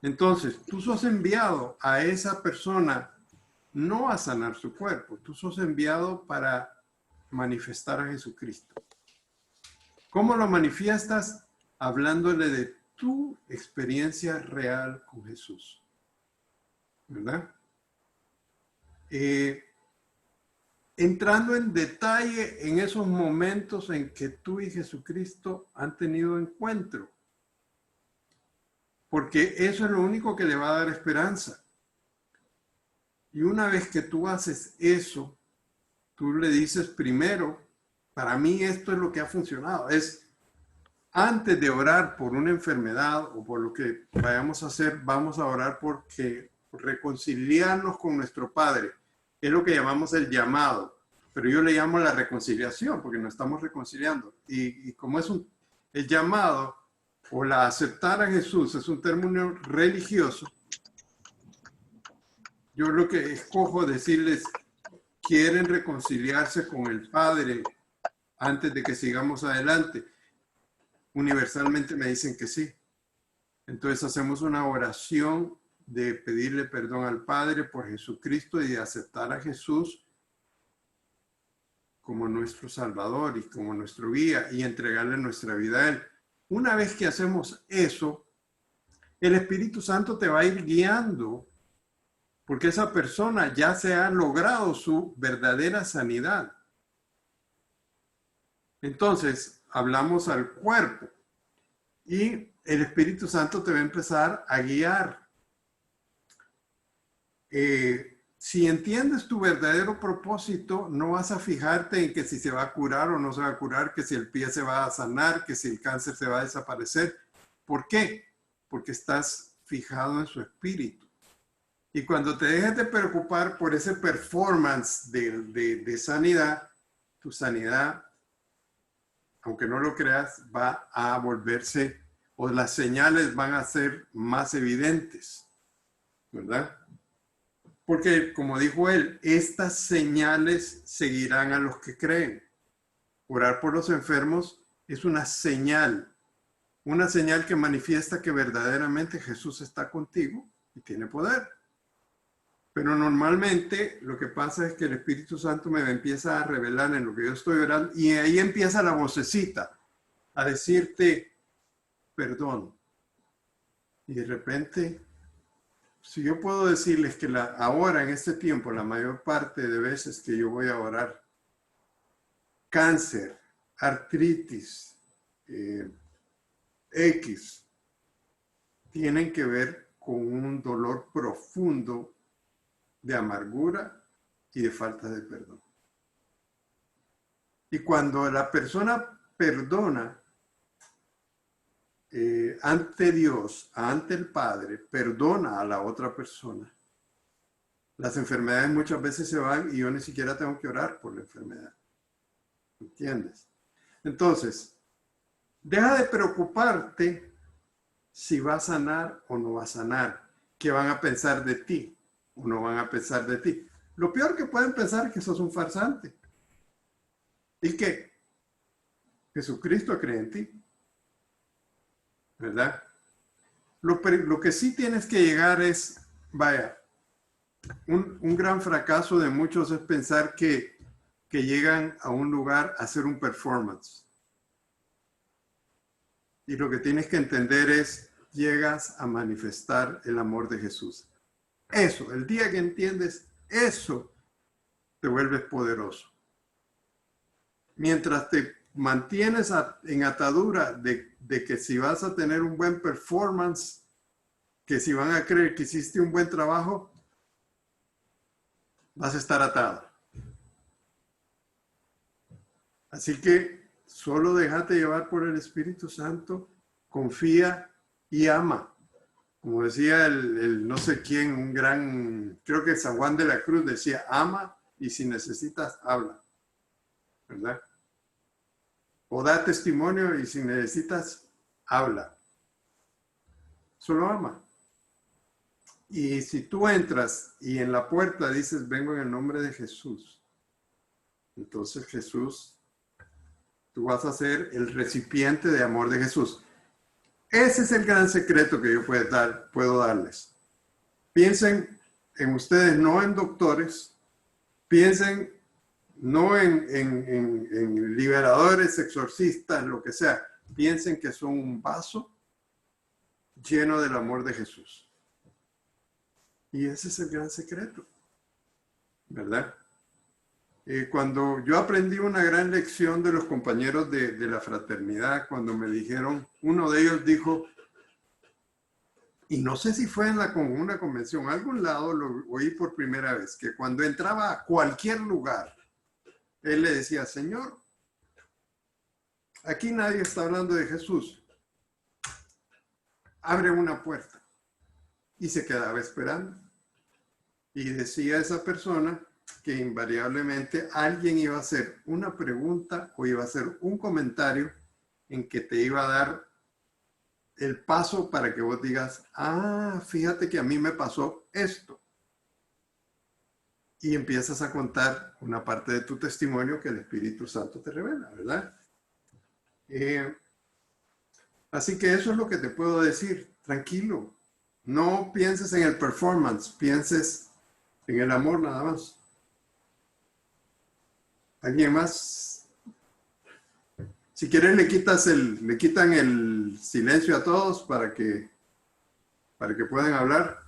Entonces, tú sos enviado a esa persona no a sanar su cuerpo, tú sos enviado para manifestar a Jesucristo. ¿Cómo lo manifiestas? Hablándole de tu experiencia real con Jesús, ¿verdad? Entrando en detalle en esos momentos en que tú y Jesucristo han tenido encuentro, porque eso es lo único que le va a dar esperanza. Y una vez que tú haces eso, tú le dices primero, para mí esto es lo que ha funcionado, es antes de orar por una enfermedad o por lo que vayamos a hacer, vamos a orar por reconciliarnos con nuestro Padre. Es lo que llamamos el llamado, pero yo le llamo la reconciliación porque nos estamos reconciliando. Y como es el llamado o la aceptar a Jesús es un término religioso, yo lo que escojo decirles, quieren reconciliarse con el Padre antes de que sigamos adelante. Universalmente me dicen que sí. Entonces hacemos una oración de pedirle perdón al Padre por Jesucristo y de aceptar a Jesús como nuestro Salvador y como nuestro guía y entregarle nuestra vida a Él. Una vez que hacemos eso, el Espíritu Santo te va a ir guiando porque esa persona ya se ha logrado su verdadera sanidad. Entonces, hablamos al cuerpo y el Espíritu Santo te va a empezar a guiar. Si entiendes tu verdadero propósito, no vas a fijarte en que si se va a curar o no se va a curar, que si el pie se va a sanar, que si el cáncer se va a desaparecer. ¿Por qué? Porque estás fijado en su espíritu. Y cuando te dejes de preocupar por ese performance de sanidad, tu sanidad, aunque no lo creas, va a volverse, o las señales van a ser más evidentes, ¿verdad? Porque, como dijo él, estas señales seguirán a los que creen. Orar por los enfermos es una señal que manifiesta que verdaderamente Jesús está contigo y tiene poder. Pero normalmente lo que pasa es que el Espíritu Santo me empieza a revelar en lo que yo estoy orando y ahí empieza la vocecita a decirte perdón. Y de repente, si yo puedo decirles que ahora en este tiempo, la mayor parte de veces que yo voy a orar, cáncer, artritis, X, tienen que ver con un dolor profundo de amargura y de falta de perdón. Y cuando la persona perdona ante Dios, ante el Padre, perdona a la otra persona, las enfermedades muchas veces se van y yo ni siquiera tengo que orar por la enfermedad. ¿Entiendes? Entonces, deja de preocuparte si va a sanar o no va a sanar, qué van a pensar de ti o no van a pensar de ti. Lo peor que pueden pensar es que sos un farsante y que Jesucristo cree en ti, ¿verdad? Lo que sí tienes que llegar es, vaya, un gran fracaso de muchos es pensar que llegan a un lugar a hacer un performance. Y lo que tienes que entender es, llegas a manifestar el amor de Jesús. Eso, el día que entiendes eso, te vuelves poderoso. Mientras te mantienes en atadura de que si vas a tener un buen performance, que si van a creer que hiciste un buen trabajo, vas a estar atado. Así que solo déjate llevar por el Espíritu Santo, confía y ama. Como decía el no sé quién, un gran, creo que San Juan de la Cruz decía, ama y si necesitas, habla. ¿Verdad? O da testimonio y si necesitas, habla. Solo ama. Y si tú entras y en la puerta dices, vengo en el nombre de Jesús, entonces Jesús, tú vas a ser el recipiente de amor de Jesús. Ese es el gran secreto que yo puedo darles. Piensen en ustedes, no en doctores, piensen no en liberadores, exorcistas, lo que sea. Piensen que son un vaso lleno del amor de Jesús. Y ese es el gran secreto, ¿verdad? Cuando yo aprendí una gran lección de los compañeros de la fraternidad, cuando me dijeron, uno de ellos dijo, y no sé si fue en una convención, a algún lado lo oí por primera vez, que cuando entraba a cualquier lugar, él le decía, Señor, aquí nadie está hablando de Jesús. Abre una puerta. Y se quedaba esperando. Y decía esa persona que invariablemente alguien iba a hacer una pregunta o iba a hacer un comentario en que te iba a dar el paso para que vos digas, ah, fíjate que a mí me pasó esto. Y empiezas a contar una parte de tu testimonio que el Espíritu Santo te revela, ¿verdad? Así que eso es lo que te puedo decir. Tranquilo. No pienses en el performance, pienses en el amor nada más. ¿Alguien más? Si quieres le quitan el silencio a todos para que puedan hablar.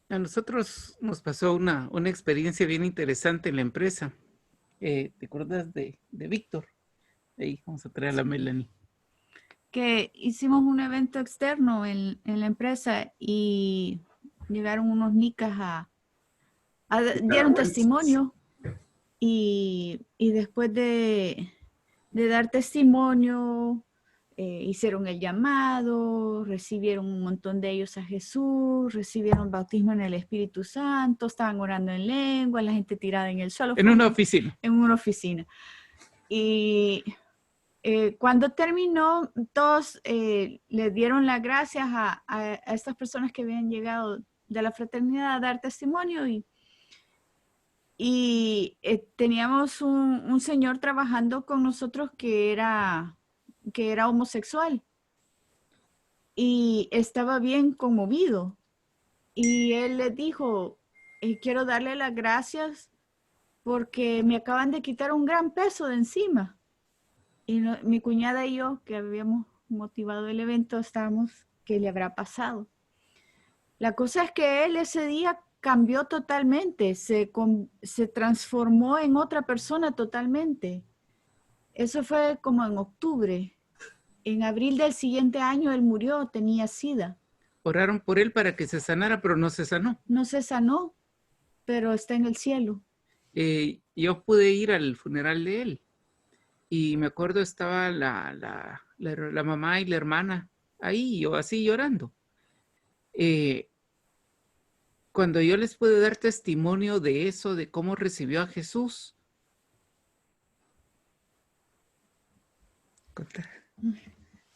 A nosotros nos pasó una experiencia bien interesante en la empresa. ¿Te acuerdas de Víctor? Ahí vamos a traer a la Melanie. Que hicimos un evento externo en la empresa y llegaron unos nicas dieron testimonio y después de dar testimonio hicieron el llamado, recibieron un montón de ellos a Jesús, recibieron bautismo en el Espíritu Santo, estaban orando en lengua, la gente tirada en el suelo. En una oficina. En una oficina. Y cuando terminó, todos le dieron las gracias a estas personas que habían llegado de la fraternidad a dar testimonio y teníamos un señor trabajando con nosotros que era homosexual y estaba bien conmovido y él le dijo, quiero darle las gracias porque me acaban de quitar un gran peso de encima. Y mi cuñada y yo, que habíamos motivado el evento, estábamos, ¿qué le habrá pasado? La cosa es que él ese día cambió totalmente, se transformó en otra persona totalmente. Eso fue como en octubre. En abril del siguiente año él murió, tenía SIDA. Oraron por él para que se sanara, pero no se sanó. No se sanó, pero está en el cielo. Yo pude ir al funeral de él. Y me acuerdo estaba la mamá y la hermana ahí, yo así llorando. Cuando yo les pude dar testimonio de eso, de cómo recibió a Jesús.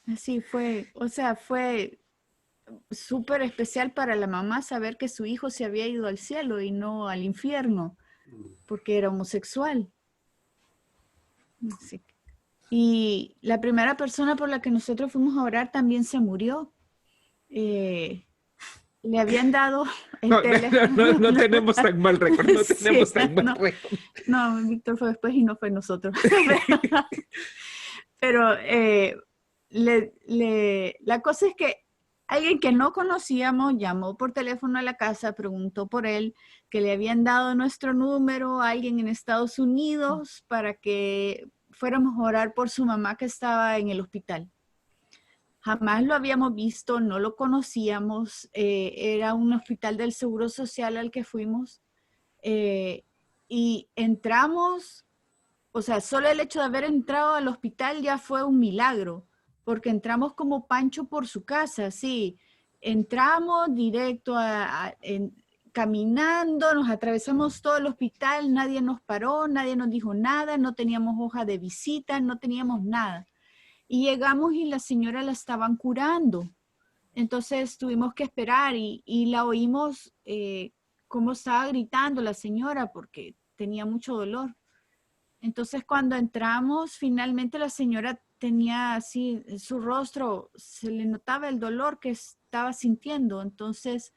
Así fue, o sea, fue súper especial para la mamá saber que su hijo se había ido al cielo y no al infierno, porque era homosexual. Sí. Y la primera persona por la que nosotros fuimos a orar también se murió. Le habían dado el teléfono. No tenemos tan mal récord, no tenemos tan mal récord. No, Víctor fue después y no fue nosotros. Pero la cosa es que alguien que no conocíamos llamó por teléfono a la casa, preguntó por él, que le habían dado nuestro número a alguien en Estados Unidos para que fuéramos a orar por su mamá que estaba en el hospital. Jamás lo habíamos visto, no lo conocíamos, era un hospital del Seguro Social al que fuimos y entramos, o sea, solo el hecho de haber entrado al hospital ya fue un milagro, porque entramos como Pancho por su casa, sí, entramos directo caminando, nos atravesamos todo el hospital, nadie nos paró, nadie nos dijo nada, no teníamos hoja de visita, no teníamos nada. Y llegamos y la señora la estaban curando. Entonces tuvimos que esperar y la oímos cómo estaba gritando la señora porque tenía mucho dolor. Entonces cuando entramos, finalmente la señora tenía así, en su rostro se le notaba el dolor que estaba sintiendo. Entonces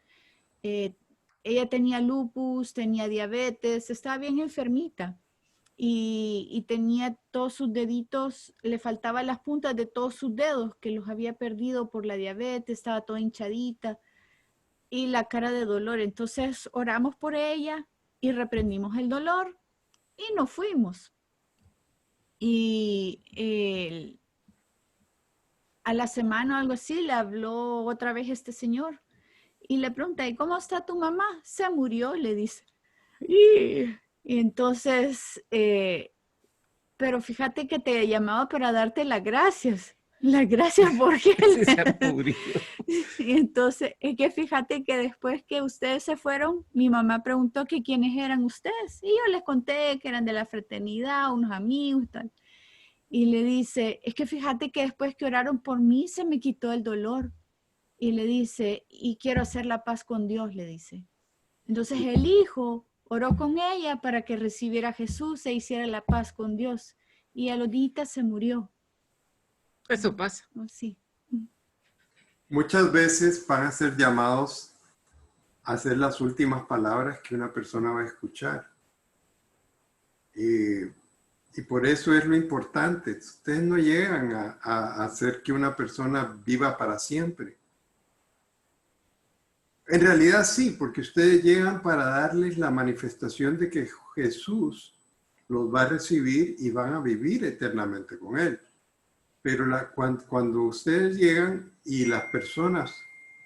ella tenía lupus, tenía diabetes, estaba bien enfermita. Y tenía todos sus deditos, le faltaban las puntas de todos sus dedos que los había perdido por la diabetes, estaba toda hinchadita y la cara de dolor. Entonces oramos por ella y reprendimos el dolor y nos fuimos. Y a la semana o algo así le habló otra vez este señor y le pregunta, ¿y cómo está tu mamá? Se murió, le dice. Y entonces... pero fíjate que te llamaba para darte las gracias. Las gracias porque... Y entonces, es que fíjate que después que ustedes se fueron, mi mamá preguntó que quiénes eran ustedes. Y yo les conté que eran de la fraternidad, unos amigos y tal. Y le dice, es que fíjate que después que oraron por mí, se me quitó el dolor. Y le dice, y quiero hacer la paz con Dios, le dice. Entonces el hijo oró con ella para que recibiera a Jesús e hiciera la paz con Dios. Y a los días se murió. Eso pasa. Sí. Muchas veces van a ser llamados a hacer las últimas palabras que una persona va a escuchar. Y por eso es lo importante. Ustedes no llegan a hacer que una persona viva para siempre. En realidad sí, porque ustedes llegan para darles la manifestación de que Jesús los va a recibir y van a vivir eternamente con Él. Pero cuando ustedes llegan y las personas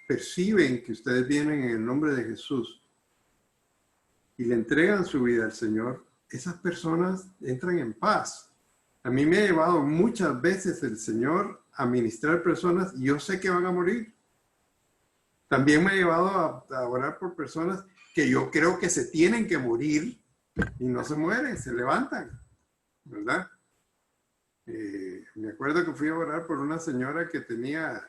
perciben que ustedes vienen en el nombre de Jesús y le entregan su vida al Señor, esas personas entran en paz. A mí me ha llevado muchas veces el Señor a ministrar personas y yo sé que van a morir. También me ha llevado a orar por personas que yo creo que se tienen que morir y no se mueren, se levantan, ¿verdad? Me acuerdo que fui a orar por una señora que tenía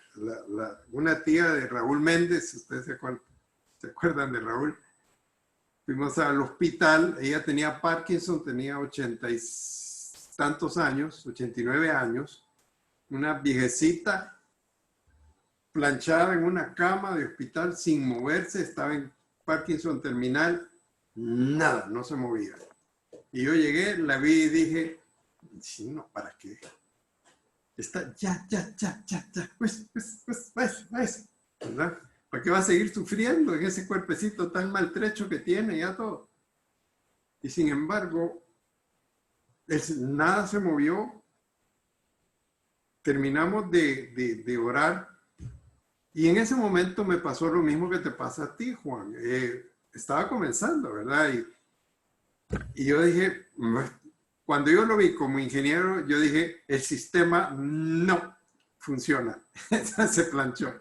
una tía de Raúl Méndez, ustedes se acuerdan de Raúl. Fuimos al hospital, ella tenía Parkinson, tenía 80 y tantos años, 89 años, una viejecita planchada en una cama de hospital sin moverse, estaba en Parkinson terminal, nada, no se movía. Y yo llegué, la vi y dije, sí, no, ¿para qué? Está ya, pues, ¿verdad? ¿Para qué va a seguir sufriendo en ese cuerpecito tan maltrecho que tiene ya todo? Y sin embargo, nada se movió. Terminamos de orar y en ese momento me pasó lo mismo que te pasa a ti, Juan. Estaba comenzando, ¿verdad? Y yo dije, cuando yo lo vi como ingeniero, yo dije, el sistema no funciona. Se planchó.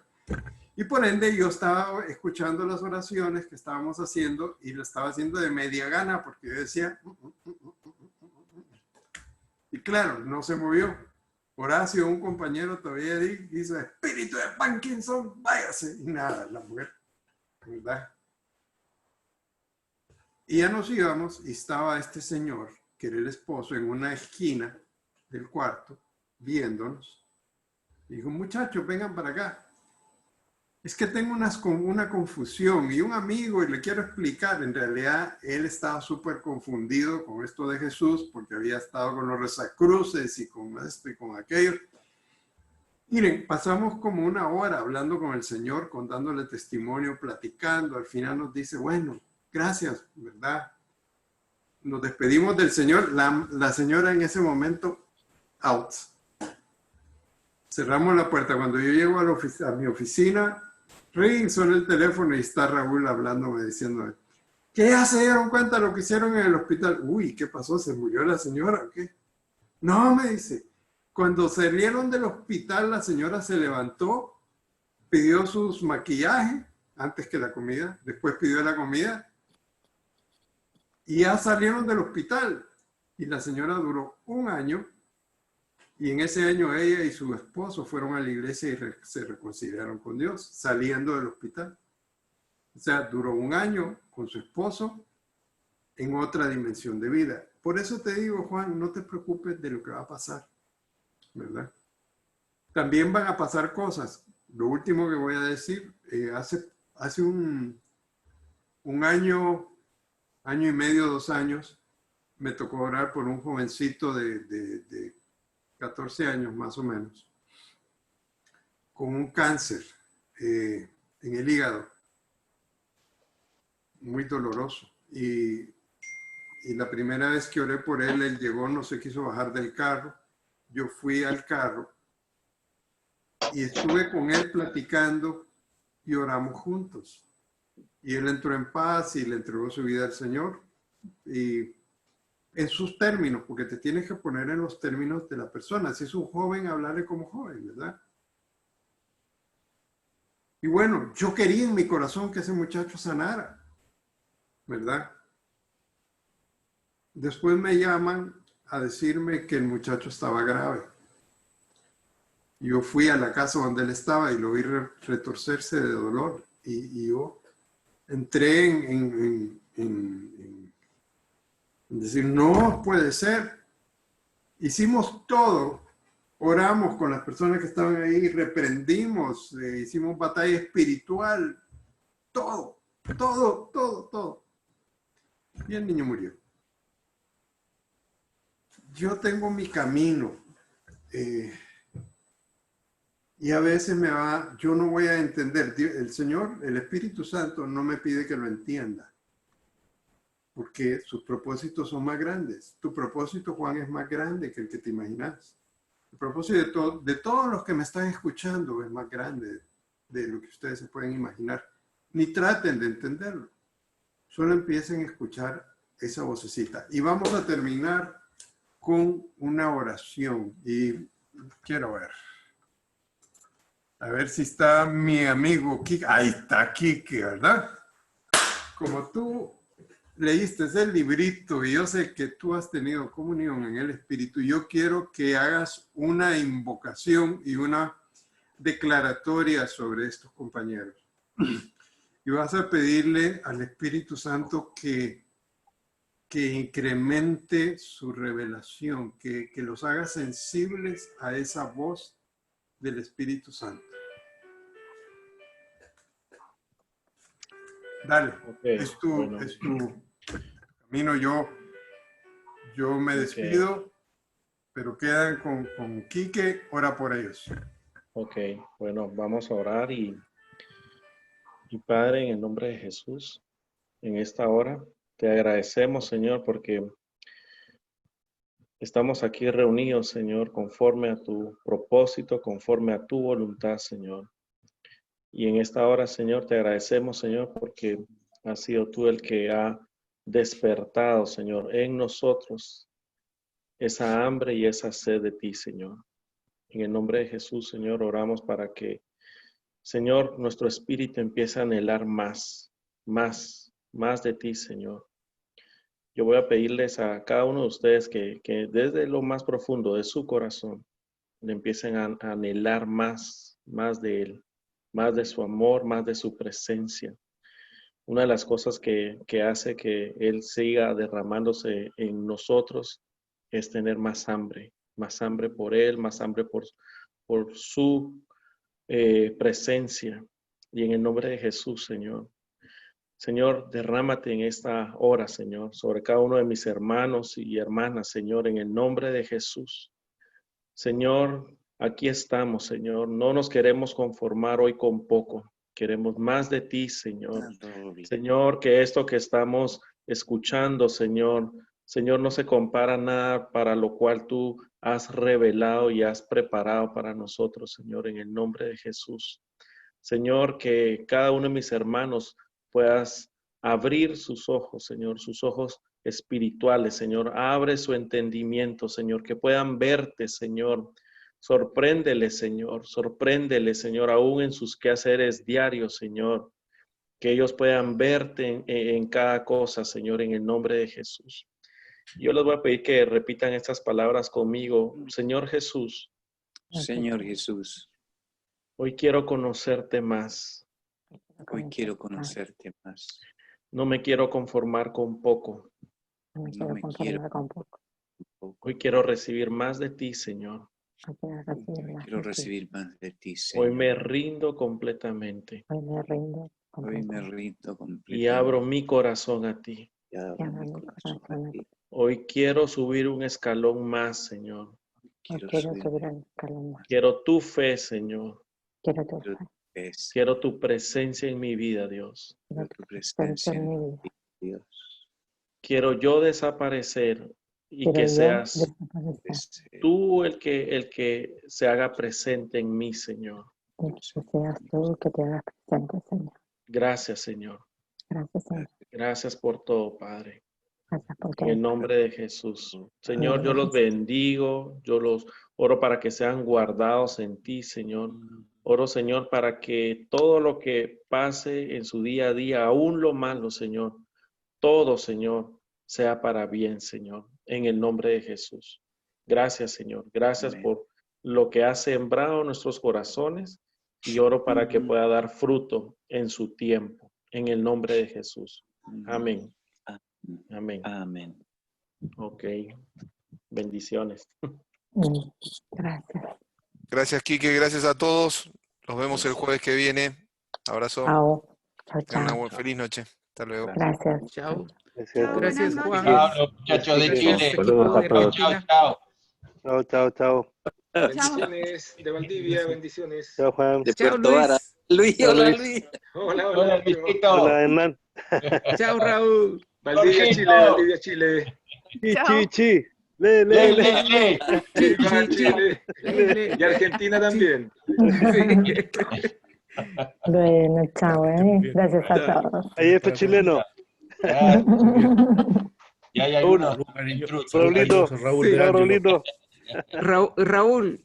Y por ende yo estaba escuchando las oraciones que estábamos haciendo y lo estaba haciendo de media gana porque yo decía, y claro, no se movió. Horacio, un compañero todavía dice, espíritu de Parkinson, váyase. Y nada, la mujer, ¿verdad? Y ya nos íbamos y estaba este señor, que era el esposo, en una esquina del cuarto, viéndonos. Dijo, muchachos, vengan para acá. Es que tengo una confusión y un amigo y le quiero explicar. En realidad, él estaba súper confundido con esto de Jesús porque había estado con los rezacruces y con esto y con aquello. Miren, pasamos como una hora hablando con el Señor, contándole testimonio, platicando. Al final nos dice, bueno, gracias, ¿verdad? Nos despedimos del Señor. La señora en ese momento, out. Cerramos la puerta. Cuando yo llego a mi oficina, ring, suena el teléfono y está Raúl hablándome, diciéndome, ¿qué ya se dieron cuenta de lo que hicieron en el hospital? Uy, ¿qué pasó? ¿Se murió la señora o qué? No, me dice. Cuando salieron del hospital, la señora se levantó, pidió sus maquillajes antes que la comida, después pidió la comida y ya salieron del hospital. Y la señora duró 1 año Y en ese año ella y su esposo fueron a la iglesia y se reconciliaron con Dios, saliendo del hospital. O sea, duró un año con su esposo en otra dimensión de vida. Por eso te digo, Juan, no te preocupes de lo que va a pasar, ¿verdad? También van a pasar cosas. Lo último que voy a decir, hace un año y medio, 2 años, me tocó orar por un jovencito de 14 años más o menos, con un cáncer en el hígado, muy doloroso. Y la primera vez que oré por él, él llegó, no se quiso bajar del carro. Yo fui al carro y estuve con él platicando y oramos juntos. Y él entró en paz y le entregó su vida al Señor. Y en sus términos, porque te tienes que poner en los términos de la persona. Si es un joven, hablarle como joven, ¿verdad? Y bueno, yo quería en mi corazón que ese muchacho sanara, ¿verdad? Después me llaman a decirme que el muchacho estaba grave. Yo fui a la casa donde él estaba y lo vi retorcerse de dolor. Y yo entré en decir, no puede ser. Hicimos todo. Oramos con las personas que estaban ahí, reprendimos, hicimos batalla espiritual. Todo. Y el niño murió. Yo tengo mi camino. Y a veces yo no voy a entender. El Señor, el Espíritu Santo, no me pide que lo entienda. Porque sus propósitos son más grandes. Tu propósito, Juan, es más grande que el que te imaginas. El propósito de todos los que me están escuchando es más grande de lo que ustedes se pueden imaginar. Ni traten de entenderlo. Solo empiecen a escuchar esa vocecita. Y vamos a terminar con una oración. Y quiero ver. A ver si está mi amigo Kike. Ahí está Kike, ¿verdad? Como tú leíste el librito y yo sé que tú has tenido comunión en el Espíritu, yo quiero que hagas una invocación y una declaratoria sobre estos compañeros. Y vas a pedirle al Espíritu Santo que incremente su revelación, que los haga sensibles a esa voz del Espíritu Santo. Dale, Okay, es tu camino. Yo me despido, pero quedan con Quique, ora por ellos. Ok, bueno, vamos a orar y Padre, en el nombre de Jesús, en esta hora, te agradecemos, Señor, porque estamos aquí reunidos, Señor, conforme a tu propósito, conforme a tu voluntad, Señor. Y en esta hora, Señor, te agradecemos, Señor, porque has sido tú el que ha despertado, Señor, en nosotros esa hambre y esa sed de ti, Señor. En el nombre de Jesús, Señor, oramos para que, Señor, nuestro espíritu empiece a anhelar más de ti, Señor. Yo voy a pedirles a cada uno de ustedes que desde lo más profundo de su corazón le empiecen a anhelar más de Él, más de su amor, más de su presencia. Una de las cosas que hace que Él siga derramándose en nosotros es tener más hambre por Él, más hambre por su presencia. Y en el nombre de Jesús, Señor. Señor, derrámate en esta hora, Señor, sobre cada uno de mis hermanos y hermanas, Señor, en el nombre de Jesús. Señor, aquí estamos, Señor. No nos queremos conformar hoy con poco. Queremos más de ti, Señor. Señor, que esto que estamos escuchando, Señor, no se compara a nada para lo cual tú has revelado y has preparado para nosotros, Señor, en el nombre de Jesús. Señor, que cada uno de mis hermanos puedas abrir sus ojos, Señor, sus ojos espirituales, Señor. Abre su entendimiento, Señor, que puedan verte, Señor. Sorpréndele, Señor, aún en sus quehaceres diarios, Señor. Que ellos puedan verte en cada cosa, Señor, en el nombre de Jesús. Yo les voy a pedir que repitan estas palabras conmigo. Señor Jesús, Señor Jesús, hoy quiero conocerte más. hoy quiero conocerte más. No me quiero conformar con poco. No me quiero con poco. Hoy quiero recibir más de ti, Señor. Quiero recibir más de ti, Hoy Señor. me rindo completamente Hoy me rindo completamente. y abro mi corazón a ti. Y abro mi corazón a ti. Hoy quiero subir un escalón más, Señor. Quiero subir un escalón más. Quiero tu fe, Señor. Quiero tu fe. Quiero tu presencia en mi vida, Dios. Quiero tu presencia en mi vida, Dios. Quiero yo desaparecer y que seas tú el que se haga presente en mí, Señor. Que seas tú que te hagas presente, Señor. Gracias, Señor. Gracias, Señor. Gracias por todo, Padre. Gracias por En todo. el nombre de Jesús. Señor, yo los bendigo. Yo los oro para que sean guardados en ti, Señor. Oro, Señor, para que todo lo que pase en su día a día, aún lo malo, Señor, todo, Señor, sea para bien, Señor, en el nombre de Jesús. Gracias, Señor. Gracias por lo que has sembrado en nuestros corazones y oro para que pueda dar fruto en su tiempo, en el nombre de Jesús. Amén. Amén. Amén. Ok. Bendiciones. Gracias. Gracias, Quique. Gracias a todos. Nos vemos el jueves que viene. Abrazo. Chao. Tengan una feliz noche. Hasta luego. Gracias. Chao. Gracias. Gracias, Buenas Juan. noches. Chao, muchachos de Chile. Saludos a de todos. Argentina. Chao. Chao, chao, chao. Bendiciones de Valdivia, bendiciones. Chao, Juan. De Chao, Puerto Vara. Luis. Luis, Chao, hola Luis. Luis. Hola, Hola, hola. Luisito. Hola, Hernán. Chao, Raúl. Valdivia, Jorgito. Chile, Valdivia, Chile. Chi, Chao. chi, chi. Le, Le, le, le. le, le. Viva Chile. Le. Y Argentina también. Bueno, chao, Gracias a todos. Ahí fue chileno. Y hay algunos intrusos. Raulito. Sí. Chao, Raulito. Raúl,